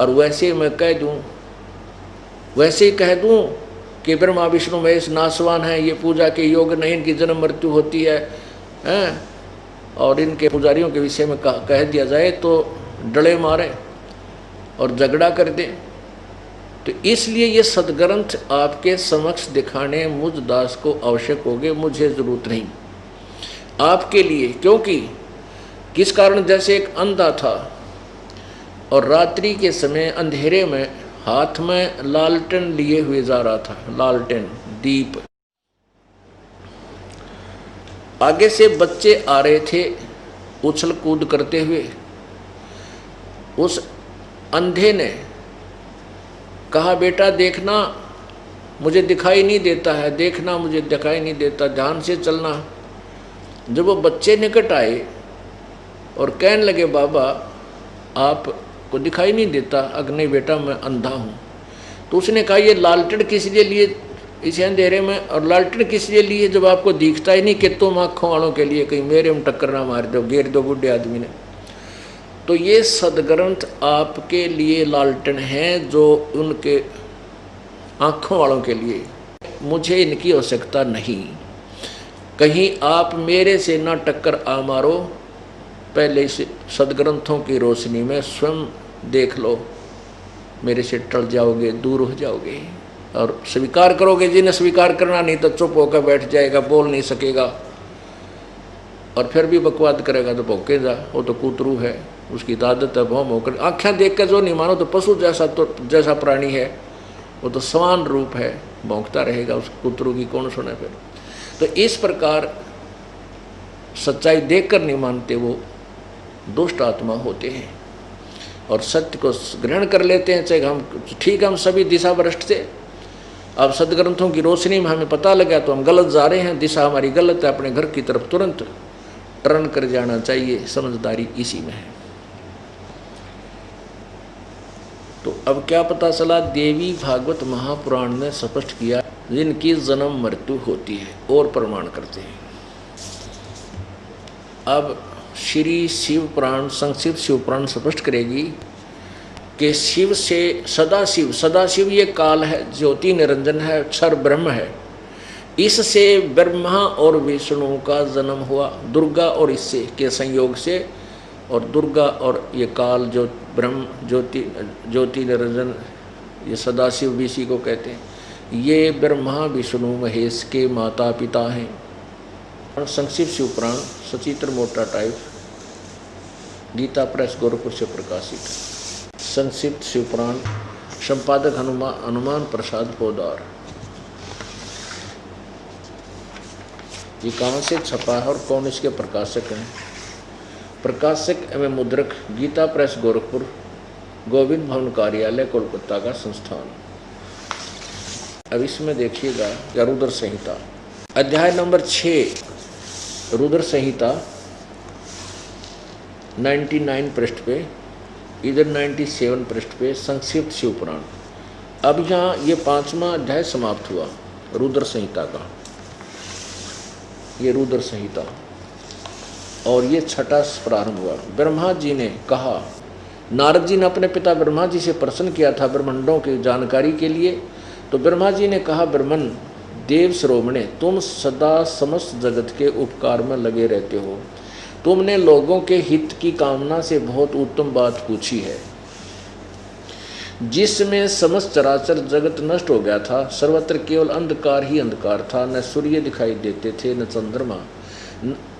और वैसे मैं कह दूं, वैसे ही कह दूं कि ब्रह्मा विष्णु महेश नासवान है, ये पूजा के योग नहीं, इनकी जन्म मृत्यु होती है, और इनके पुजारियों के विषय में कह दिया जाए तो डले मारे और झगड़ा कर दे। तो इसलिए ये सदग्रंथ आपके समक्ष दिखाने मुझ दास को आवश्यक होंगे, मुझे ज़रूरत नहीं आपके लिए। क्योंकि किस कारण, जैसे एक अंधा था और रात्रि के समय अंधेरे में हाथ में लालटेन लिए हुए जा रहा था, लालटेन दीप, आगे से बच्चे आ रहे थे उछल कूद करते हुए। उस अंधे ने कहा बेटा देखना मुझे दिखाई नहीं देता है, देखना मुझे दिखाई नहीं देता, ध्यान से चलना। जब वो बच्चे निकट आए और कहने लगे बाबा आपको दिखाई नहीं देता, अग्नि बेटा मैं अंधा हूँ। तो उसने कहा ये लालटेन किस लिए लिए इस अंधेरे में, और लालटेन किस लिए लिए जब आपको दिखता ही नहीं कि तुम आँखों वालों के लिए कहीं मेरे में टक्कर ना मार दो, घेर दो बुढ़े आदमी ने। तो ये सदग्रंथ आपके लिए लालटेन हैं जो उनके आँखों वालों के लिए, मुझे इनकी आवश्यकता नहीं। कहीं आप मेरे से ना टक्कर आ मारो, पहले इस सदग्रंथों की रोशनी में स्वयं देख लो, मेरे से टल जाओगे, दूर हो जाओगे और स्वीकार करोगे। जिन्हें स्वीकार करना नहीं तो चुप होकर बैठ जाएगा, बोल नहीं सकेगा और फिर भी बकवाद करेगा तो भौंकेगा, वो तो कूतरू है, उसकी आदत है भौम होकर। आँखें देख कर जो नहीं मानो तो पशु जैसा प्राणी है, वो तो समान रूप है, भौंकता रहेगा, उस कूतरू की कौन सुने फिर। तो इस प्रकार सच्चाई देखकर नहीं मानते वो दुष्ट आत्मा होते हैं और सत्य को ग्रहण कर लेते हैं। चाहे हम ठीक, हम सभी दिशा भ्रष्ट थे, अब सदग्रंथों की रोशनी में हमें पता लगा तो हम गलत जा रहे हैं, दिशा हमारी गलत है, अपने घर की तरफ तुरंत टर्न कर जाना चाहिए, समझदारी इसी में है। तो अब क्या पता चला, देवी भागवत महापुराण ने स्पष्ट किया जिनकी जन्म मृत्यु होती है और प्रमाण करते हैं। अब श्री शिव पुराण, संक्षिप्त शिव पुराण स्पष्ट करेगी कि शिव से सदाशिव, सदाशिव ये काल है, ज्योति निरंजन है, क्षर ब्रह्म है, इससे ब्रह्मा और विष्णु का जन्म हुआ, दुर्गा और इससे के संयोग से, और दुर्गा और ये काल जो ब्रह्म ज्योति निरंजन ये सदाशिव भी इसी को कहते हैं, ये ब्रह्मा विष्णु महेश के माता पिता हैं। संक्षिप्त शिव पुराण सचित्र मोटा टाइप, गीता प्रेस गोरखपुर से प्रकाशित। संक्षिप्त शिव पुराण, संपादक हनुमान प्रसाद पोदार। ये कहाँ से छपा है और कौन इसके प्रकाशक हैं? प्रकाशक एवं मुद्रक गीता प्रेस गोरखपुर, गोविंद भवन कार्यालय कोलकाता का संस्थान। अब इसमें देखिएगा या रुद्र संहिता अध्याय नंबर 6, रुद्र संहिता 99 पृष्ठ पे, इधर 97 पृष्ठ पे संक्षिप्त शिव पुराण। अब यहाँ ये 5वां अध्याय समाप्त हुआ रुद्र संहिता का, ये रुद्र संहिता, और ये 6वां प्रारंभ हुआ। ब्रह्मा जी ने कहा, नारद जी ने अपने पिता ब्रह्मा जी से प्रश्न किया था ब्रह्मांडों की जानकारी के लिए। तो ब्रह्मा जी ने कहा, ब्रह्मन देव श्रोमणे, तुम सदा समस्त जगत के उपकार में लगे रहते हो, तुमने लोगों के हित की कामना से बहुत उत्तम बात पूछी है। जिसमें समस्त चराचर जगत नष्ट हो गया था, सर्वत्र केवल अंधकार ही अंधकार था, न सूर्य दिखाई देते थे न चंद्रमा,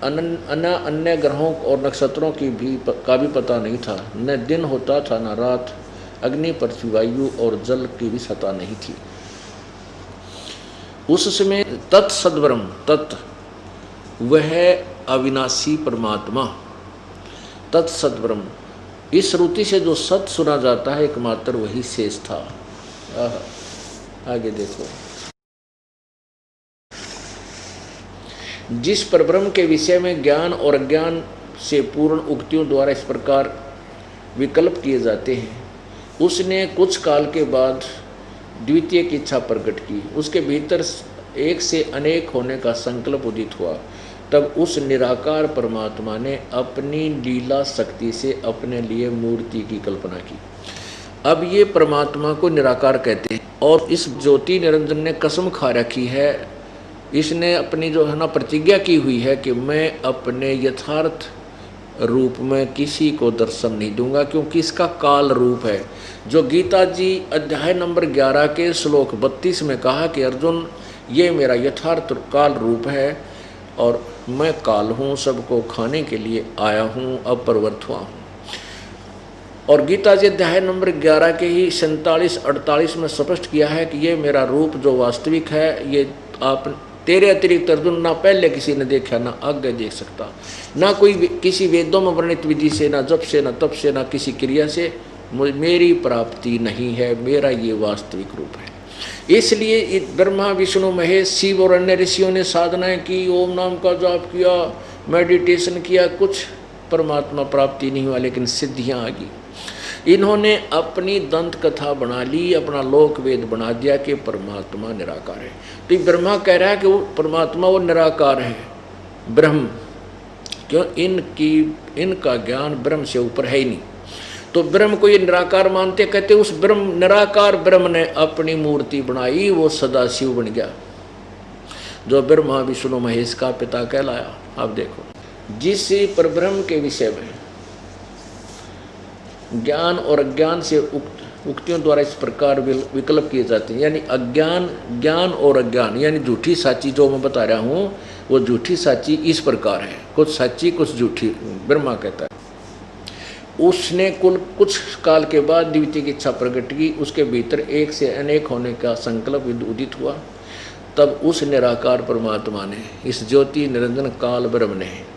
अन्य ग्रहों और नक्षत्रों का भी पता नहीं था, न दिन होता था न रात, अग्नि पृथ्वी वायु और जल की भी सत्ता नहीं थी। उस समय तत्सद्ब्रह्म, तत् वह अविनाशी परमात्मा, तत्सद्ब्रह्म, इस श्रुति से जो सत सुना जाता है एकमात्र वही शेष था। आगे देखो, जिस परब्रह्म के विषय में ज्ञान और अज्ञान से पूर्ण उक्तियों द्वारा इस प्रकार विकल्प किए जाते हैं, उसने कुछ काल के बाद द्वितीय की इच्छा प्रकट की। उसके भीतर एक से अनेक होने का संकल्प उदित हुआ। तब उस निराकार परमात्मा ने अपनी लीला शक्ति से अपने लिए मूर्ति की कल्पना की। अब ये परमात्मा को निराकार कहते हैं और इस ज्योति निरंजन ने कसम खा रखी है, इसने अपनी जो है ना प्रतिज्ञा की हुई है कि मैं अपने यथार्थ रूप में किसी को दर्शन नहीं दूंगा, क्योंकि इसका काल रूप है। जो गीता जी अध्याय नंबर 11 के श्लोक 32 में कहा कि अर्जुन ये मेरा यथार्थ काल रूप है और मैं काल हूँ, सबको खाने के लिए आया हूँ, अपरिवर्त हुआ हूँ। और गीता जी अध्याय नंबर 11 के ही 47-48 में स्पष्ट किया है कि ये मेरा रूप जो वास्तविक है, ये आप तेरे अतिरिक्त अर्जुन ना पहले किसी ने देखा, ना आगे देख सकता, ना कोई किसी वेदों में वर्णित विधि से, ना जप से, ना तप से, ना किसी क्रिया से मेरी प्राप्ति नहीं है, मेरा ये वास्तविक रूप है। इसलिए ब्रह्मा विष्णु महेश शिव और अन्य ऋषियों ने साधनाएं की, ओम नाम का जाप किया, मेडिटेशन किया, कुछ परमात्मा प्राप्ति नहीं हुआ, लेकिन सिद्धियां आ गई। इन्होंने अपनी दंत कथा बना ली, अपना लोक वेद बना दिया कि परमात्मा निराकार है। तो ब्रह्मा कह रहा है कि वो परमात्मा वो निराकार है, ब्रह्म, क्यों इनका ज्ञान ब्रह्म से ऊपर है ही नहीं। तो ब्रह्म को ये निराकार मानते, कहते उस ब्रह्म निराकार ब्रह्म ने अपनी मूर्ति बनाई, वो सदाशिव बन गया, जो ब्रह्मा विष्णु महेश का पिता कहलाया। अब देखो, जिस परब्रह्म के विषय में ज्ञान और अज्ञान से उक्तियों द्वारा इस प्रकार विकल्प किए जाते हैं, यानी अज्ञान, ज्ञान और अज्ञान, यानी झूठी साची जो मैं बता रहा हूँ, वो झूठी साची इस प्रकार है, कुछ सच्ची कुछ झूठी, ब्रह्मा कहता है। उसने कुछ काल के बाद द्वितीय की इच्छा प्रकट की, उसके भीतर एक से अनेक होने का संकल्प उदित हुआ। तब उस निराकार परमात्मा ने, इस ज्योति निरंजन काल ब्रह्म ने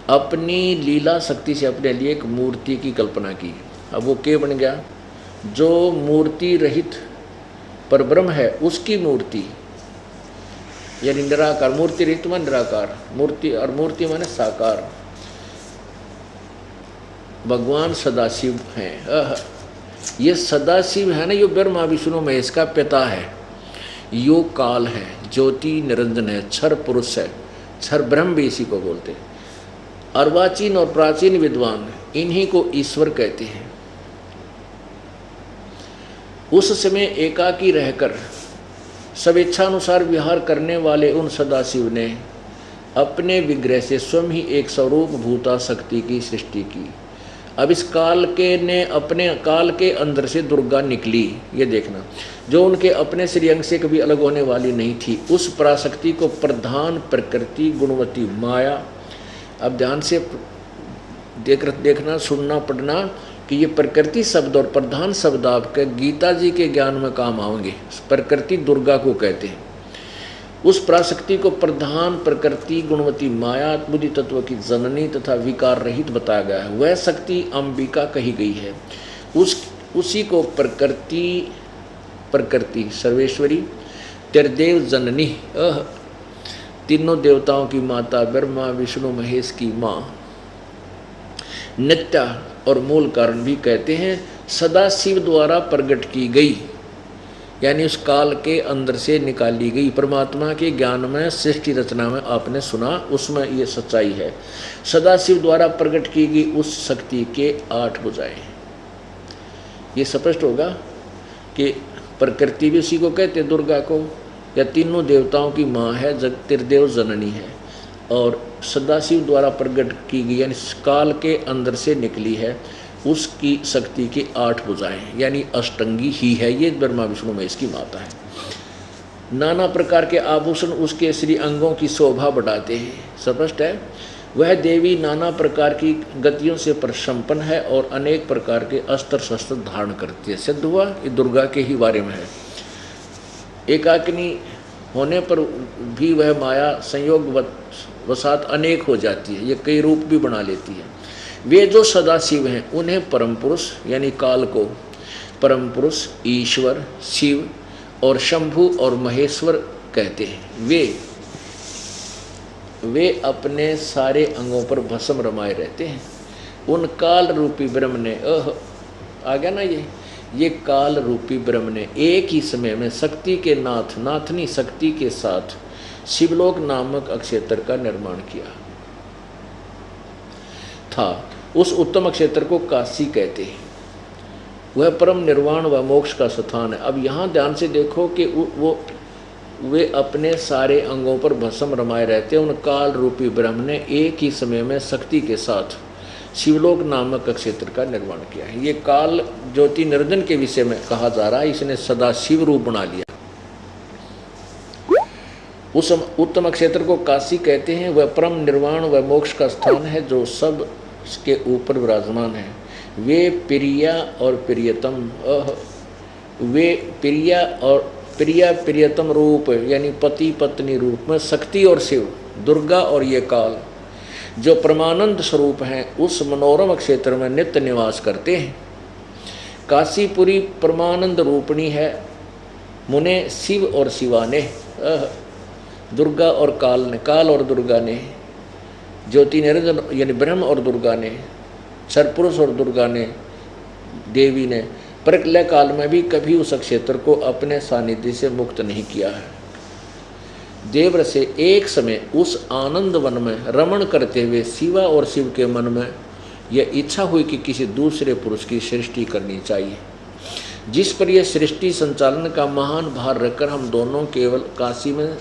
अपनी लीला शक्ति से अपने लिए एक मूर्ति की कल्पना की। अब वो क्या बन गया? जो मूर्ति रहित परब्रह्म है उसकी मूर्ति, यानी निराकार। मूर्ति रहित माने निराकार, मूर्ति और मूर्ति माने साकार। भगवान सदाशिव हैं। ये सदाशिव है ना, ये ब्रह्मा विष्णु महेश का पिता है, यो काल है, ज्योति निरंजन है, क्षर पुरुष है, क्षर ब्रह्म भी इसी को बोलते हैं। अर्वाचीन और प्राचीन विद्वान इन्हीं को ईश्वर कहते हैं। उस समय एकाकी रहकर स्वेच्छानुसार विहार करने वाले उन सदाशिव ने अपने विग्रह से स्वयं ही एक स्वरूप भूता शक्ति की सृष्टि की। अब इस काल के ने अपने काल के अंदर से दुर्गा निकली, ये देखना, जो उनके अपने श्रीअंग से कभी अलग होने वाली नहीं थी। उस पराशक्ति को प्रधान प्रकृति गुणवती माया, अब ध्यान से देखना, सुनना, पढ़ना कि ये प्रकृति शब्द और प्रधान शब्द आपके गीता जी के ज्ञान में काम आएंगे। प्रकृति दुर्गा को कहते हैं। उस पराशक्ति को प्रधान प्रकृति गुणवती माया बुद्धि तत्व की जननी तथा विकार रहित बताया गया है। वह शक्ति अंबिका कही गई है। उसी को प्रकृति सर्वेश्वरी त्रिदेव जननी, तीनों देवताओं की माता, ब्रह्मा विष्णु महेश की माँ, नित्या और मूल कारण भी कहते हैं। सदाशिव द्वारा प्रकट की गई, यानी उस काल के अंदर से निकाली गई। परमात्मा के ज्ञान में, सृष्टि रचना में आपने सुना, उसमें ये सच्चाई है। सदाशिव द्वारा प्रकट की गई उस शक्ति के 8 भुजाएं। ये स्पष्ट होगा कि प्रकृति भी उसी को कहते, दुर्गा को, या तीनों देवताओं की माँ है, त्रिदेव जननी है। और सदाशिव द्वारा प्रकट की गई, यानी काल के अंदर से निकली है, उसकी शक्ति की 8 भुजाएं, यानी अष्टंगी ही है। ये ब्रह्मा विष्णु महेश की माता है। नाना प्रकार के आभूषण उसके श्री अंगों की शोभा बढ़ाते हैं। स्पष्ट है, वह देवी नाना प्रकार की गतियों से प्रसंपन्न है और अनेक प्रकार के अस्त्र शस्त्र धारण करती है। सिद्ध हुआ ये दुर्गा के ही बारे में है। एकाकिनी होने पर भी वह माया संयोग वसात अनेक हो जाती है, ये कई रूप भी बना लेती है। वे जो सदा शिव हैं उन्हें परम पुरुष यानी काल को परम पुरुष, ईश्वर, शिव और शंभु और महेश्वर कहते हैं। वे अपने सारे अंगों पर भस्म रमाए रहते हैं। उन काल रूपी ब्रह्म ने आ गया ना, ये काल रूपी ब्रह्म ने एक ही समय में शक्ति के नाथनी शक्ति के साथ शिवलोक नामक अक्षेत्र का निर्माण किया था। उस उत्तम क्षेत्र को काशी कहते हैं। वह परम निर्वाण व मोक्ष का स्थान है। अब यहाँ ध्यान से देखो कि वे अपने सारे अंगों पर भस्म रमाए रहते हैं। उन काल रूपी ब्रह्म ने एक ही समय में शक्ति के साथ शिवलोक नामक क्षेत्र का निर्माण किया है। ये काल ज्योति निरंजन के विषय में कहा जा रहा है, इसने सदा शिव रूप बना लिया। उस उत्तम क्षेत्र को काशी कहते हैं। वह परम निर्वाण व मोक्ष का स्थान है जो सब के ऊपर विराजमान है। वे प्रिया और प्रियतम वे प्रिया और प्रियतम रूप यानी पति पत्नी रूप में शक्ति और शिव, दुर्गा और ये काल जो परमानंद स्वरूप हैं उस मनोरम क्षेत्र में नित्य निवास करते हैं। काशीपुरी परमानंद रूपणी है। मुने शिव और शिवा ने दुर्गा और काल और दुर्गा ने, ज्योति निरंजन यानी ब्रह्म और दुर्गा ने, सरपुरुष और दुर्गा ने, देवी ने प्रलय काल में भी कभी उस क्षेत्र को अपने सानिध्य से मुक्त नहीं किया है। देव से एक समय उस आनंद वन में रमण करते हुए शिवा और शिव के मन में यह इच्छा हुई कि किसी दूसरे पुरुष की सृष्टि करनी चाहिए, जिस पर यह सृष्टि संचालन का महान भार रखकर हम दोनों केवल काशी में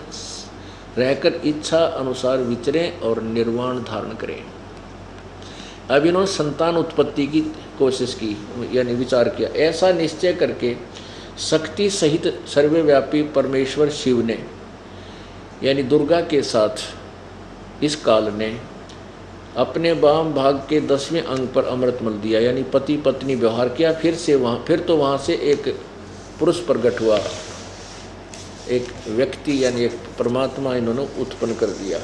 रहकर इच्छा अनुसार विचरें और निर्वाण धारण करें। अब इन्होंने संतान उत्पत्ति की कोशिश की यानी विचार किया। ऐसा निश्चय करके शक्ति सहित सर्वव्यापी परमेश्वर शिव ने यानी दुर्गा के साथ इस काल ने अपने वाम भाग के 10वें अंग पर अमृत मल दिया यानी पति पत्नी व्यवहार किया। फिर तो वहाँ से एक पुरुष प्रकट हुआ, एक व्यक्ति यानी एक परमात्मा इन्होंने उत्पन्न कर दिया।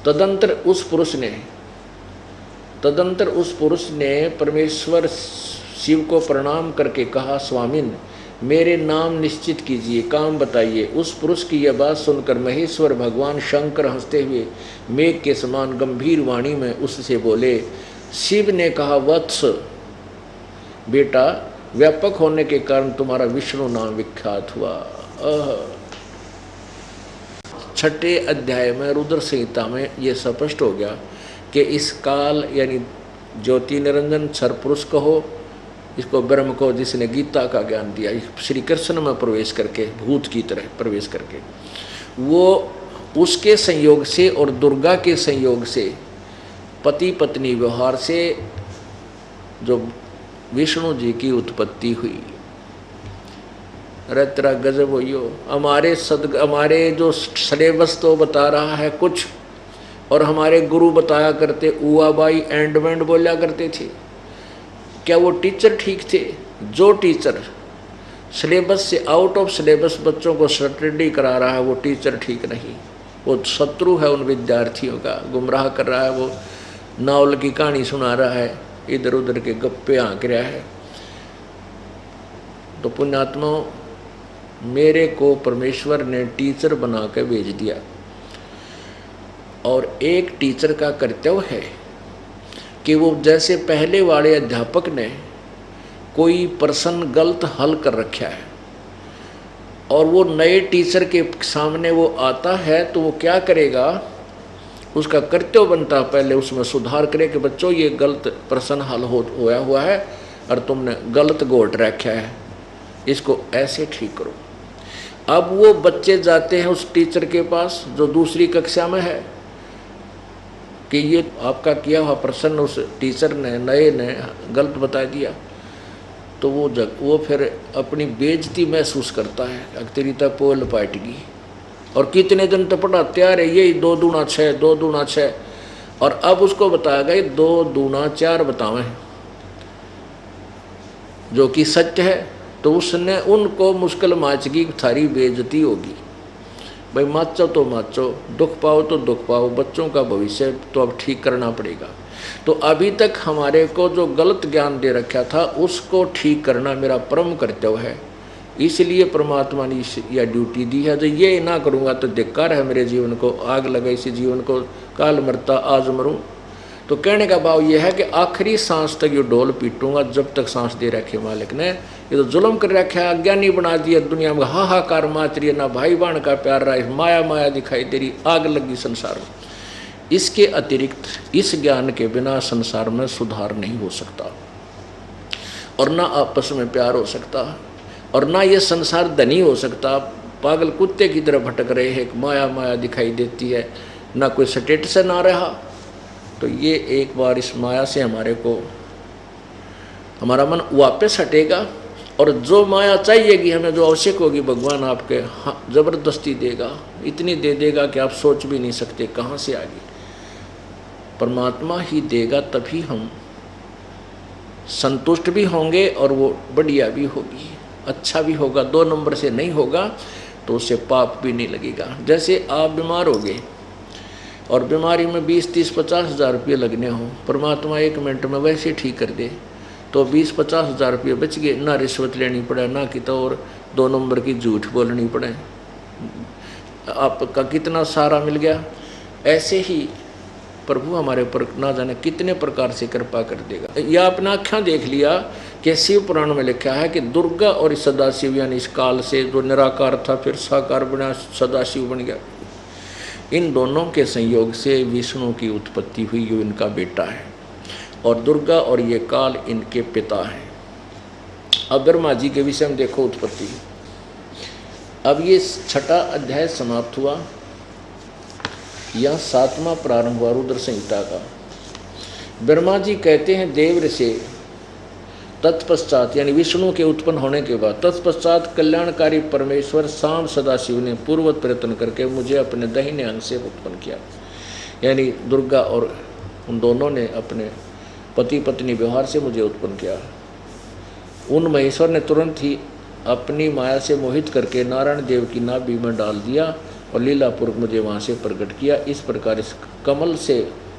तदंतर उस पुरुष ने परमेश्वर शिव को प्रणाम करके कहा, स्वामिन मेरे नाम निश्चित कीजिए, काम बताइए। उस पुरुष की यह बात सुनकर महेश्वर भगवान शंकर हंसते हुए मेघ के समान गंभीर वाणी में उससे बोले। शिव ने कहा, वत्स बेटा, व्यापक होने के कारण तुम्हारा विष्णु नाम विख्यात हुआ। छठे अध्याय में रुद्र संहिता में ये स्पष्ट हो गया कि इस काल यानी ज्योति निरंजन सरपुरुष कहो, इसको ब्रह्म को, जिसने गीता का ज्ञान दिया, श्री कृष्ण में प्रवेश करके भूत की तरह प्रवेश करके, वो उसके संयोग से और दुर्गा के संयोग से पति पत्नी व्यवहार से जो विष्णु जी की उत्पत्ति हुई। अरे तेरा गजब हुई हो। हमारे जो सिलेबस तो बता रहा है कुछ, और हमारे गुरु बताया करते उआ बाई एंड वेंड बोला करते थे। क्या वो टीचर ठीक थे? जो टीचर सिलेबस से आउट ऑफ सिलेबस बच्चों को स्टडी करा रहा है वो टीचर ठीक नहीं, वो शत्रु है उन विद्यार्थियों का, गुमराह कर रहा है, वो नावल की कहानी सुना रहा है, इधर उधर के गप्पे हाँक रहा है। तो पुण्यात्मा, मेरे को परमेश्वर ने टीचर बना के भेज दिया, और एक टीचर का कर्तव्य है कि वो जैसे पहले वाले अध्यापक ने कोई प्रश्न गलत हल कर रखा है और वो नए टीचर के सामने वो आता है, तो वो क्या करेगा, उसका कर्तव्य बनता है पहले उसमें सुधार करे कि बच्चों ये गलत प्रश्न हल होया हुआ है और तुमने गलत गोट रखा है, इसको ऐसे ठीक करो। अब वो बच्चे जाते हैं उस टीचर के पास जो दूसरी कक्षा में है कि ये आपका किया हुआ प्रश्न उस टीचर ने नए ने गलत बता दिया, तो वो फिर अपनी बेइज्जती महसूस करता है, तेरी तो पोल पाटेगी। और कितने दिन तो पढ़ाते आ रहे, ये 2 दूना 6, 2 दूना 6, और अब उसको बताया गया 2 दूना 4 बतावें, जो कि सत्य है। तो उसने उनको मुश्किल माचगी, थारी बेइज्जती होगी। भाई माचो तो माचो, दुख पाओ तो दुख पाओ, बच्चों का भविष्य तो अब ठीक करना पड़ेगा। तो अभी तक हमारे को जो गलत ज्ञान दे रखा था उसको ठीक करना मेरा परम कर्तव्य है, इसलिए परमात्मा ने यह ड्यूटी दी है। जो ये ना करूँगा तो धिक्कार है मेरे जीवन को, आग लगे इसी जीवन को, काल मरता आज मरूँ। तो कहने का भाव यह है कि आखिरी सांस तक ये डोल पीटूंगा जब तक सांस दे रखे मालिक ने। ये तो जुल्म कर रखा है, अज्ञानी बना दिया दुनिया में, हाहाकार माच रही है, ना भाई बहन का प्यार रहा है, माया माया दिखाई दे रही, आग लगी संसार में। इसके अतिरिक्त इस ज्ञान के बिना संसार में सुधार नहीं हो सकता, और ना आपस में प्यार हो सकता, और ना ये संसार धनी हो सकता। पागल कुत्ते की तरह भटक रहे हैं, माया माया दिखाई देती है, ना कोई स्टेटस ना रहा। तो ये एक बार इस माया से हमारे को, हमारा मन वापस हटेगा, और जो माया चाहिएगी हमें, जो आवश्यक होगी, भगवान आपके ज़बरदस्ती देगा, इतनी दे देगा कि आप सोच भी नहीं सकते कहाँ से आ गई। परमात्मा ही देगा, तभी हम संतुष्ट भी होंगे और वो बढ़िया भी होगी, अच्छा भी होगा। 2 नंबर से नहीं होगा तो उससे पाप भी नहीं लगेगा। जैसे आप बीमार हो गए और बीमारी में 20, 30, 50 हज़ार रुपये लगने हों, परमात्मा 1 मिनट में वैसे ठीक कर दे तो 20, 50 हज़ार रुपये बच गए, ना रिश्वत लेनी पड़े, ना कि तो और 2 नंबर की झूठ बोलनी पड़े, आपका कितना सहारा मिल गया। ऐसे ही प्रभु हमारे ऊपर ना जाने कितने प्रकार से कृपा कर देगा। यह अपना आँखें देख लिया कि शिव पुराण में लिखा है कि दुर्गा और सदाशिव, यानी इस काल से जो निराकार था फिर साकार बना, सदाशिव बन गया, इन दोनों के संयोग से विष्णु की उत्पत्ति हुई, यो इनका बेटा है, और दुर्गा और ये काल इनके पिता हैं। अब ब्रह्मा जी के विषय में देखो उत्पत्ति। अब ये 6ठा अध्याय समाप्त हुआ, यह 7वां प्रारंभ हुआ रुद्र संहिता का। ब्रह्मा जी कहते हैं देव से तत्पश्चात, यानी विष्णु के उत्पन्न होने के बाद, तत्पश्चात कल्याणकारी परमेश्वर शाम सदाशिव ने पूर्वत प्रयत्न करके मुझे अपने दाहिने अंग से उत्पन्न किया। यानी दुर्गा और उन दोनों ने अपने पति पत्नी व्यवहार से मुझे उत्पन्न किया। उन महेश्वर ने तुरंत ही अपनी माया से मोहित करके नारायण देव की नाभि में डाल दिया और लीलापूर्वक मुझे वहाँ से प्रकट किया। इस प्रकार इस कमल से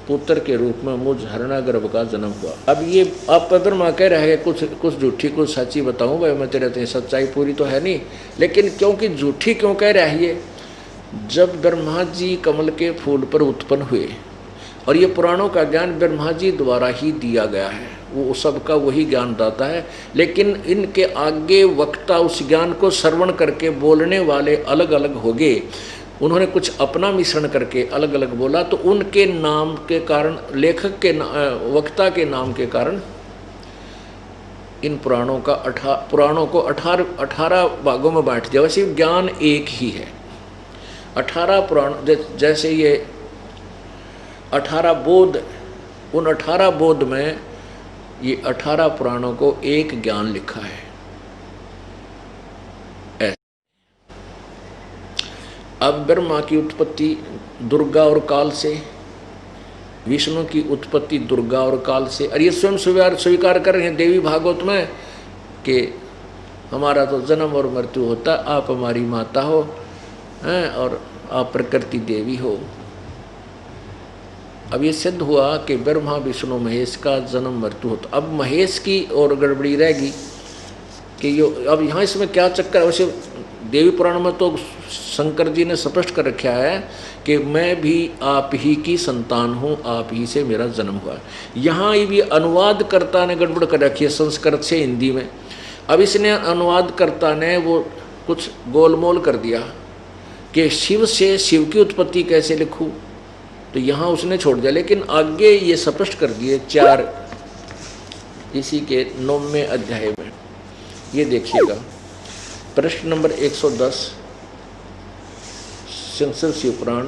पुत्र के रूप में मुझ हरणागर्भ का जन्म हुआ। अब ये आप ब्रह्मा कह रहे हैं कुछ झूठी कुछ सच्ची बताऊं भाई, मैं तेरे तो सच्चाई पूरी तो है नहीं, लेकिन क्योंकि झूठी क्यों कह रहा है ये, जब ब्रह्मा जी कमल के फूल पर उत्पन्न हुए, और ये पुराणों का ज्ञान ब्रह्मा जी द्वारा ही दिया गया है, वो सबका वही ज्ञान दाता है, लेकिन इनके आगे वक्ता उस ज्ञान को श्रवण करके बोलने वाले अलग अलग हो गए। उन्होंने कुछ अपना मिश्रण करके अलग अलग बोला, तो उनके नाम के कारण, लेखक के वक्ता के नाम के कारण इन पुराणों को 18 भागों में बांट दिया। वैसे ज्ञान एक ही है। 18 पुराण, जैसे ये 18 बोध, उन 18 बोध में ये 18 पुराणों को एक ज्ञान लिखा है। अब ब्रह्मा की उत्पत्ति दुर्गा और काल से, विष्णु की उत्पत्ति दुर्गा और काल से, और ये स्वयं स्वीकार कर रहे हैं देवी भागवत में कि हमारा तो जन्म और मृत्यु होता, आप हमारी माता हो हैं और आप प्रकृति देवी हो। अब ये सिद्ध हुआ कि ब्रह्मा विष्णु महेश का जन्म मृत्यु होता। अब महेश की और गड़बड़ी रहेगी कि यो, अब यहाँ इसमें क्या चक्कर है। वैसे देवी पुराण में तो शंकर जी ने स्पष्ट कर रखा है कि मैं भी आप ही की संतान हूँ, आप ही से मेरा जन्म हुआ। यहाँ भी अनुवादकर्ता ने गड़बड़ कर रखी है संस्कृत से हिंदी में। अब इसने अनुवादकर्ता ने वो कुछ गोलमोल कर दिया कि शिव से शिव की उत्पत्ति कैसे लिखूँ, तो यहाँ उसने छोड़ दिया, लेकिन आगे ये स्पष्ट कर दिए 4 इसी के 9वें अध्याय में। ये देखिएगा प्रश्न नंबर 110 संस्कृत शिव पुराण,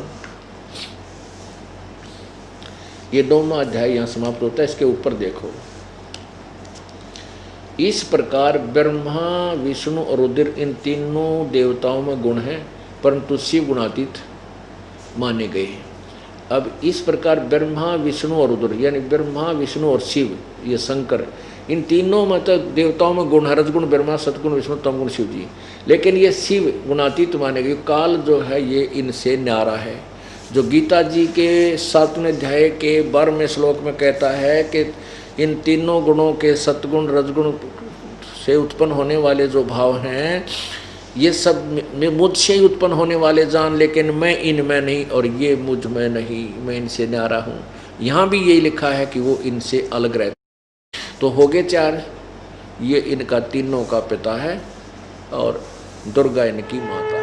ये 9वां अध्याय यहाँ समाप्त होता है। इसके ऊपर देखो, इस प्रकार ब्रह्मा विष्णु और रुद्र इन तीनों देवताओं में गुण हैं, परंतु शिव गुणातीत माने गए। अब इस प्रकार ब्रह्मा विष्णु और रुद्र, यानी ब्रह्मा विष्णु और शिव, ये शंकर, इन तीनों में तो देवताओं में गुण है, रजगुण ब्रह्मा, सतगुण विष्णु, तमगुण शिव जी। लेकिन ये शिव गुणातीत माने गए। काल जो है ये इनसे न्यारा है। जो गीता जी के 7वें अध्याय के 12वें श्लोक में कहता है कि इन तीनों गुणों के सतगुण रजगुण से उत्पन्न होने वाले जो भाव हैं ये सब मुझसे ही उत्पन्न होने वाले जान, लेकिन मैं इनमें नहीं और ये मुझ में नहीं, मैं इनसे न्यारा हूँ। यहाँ भी यही लिखा है कि वो इनसे अलग रहते। तो हो गए 4। ये इनका तीनों का पिता है और दुर्गा इनकी माता।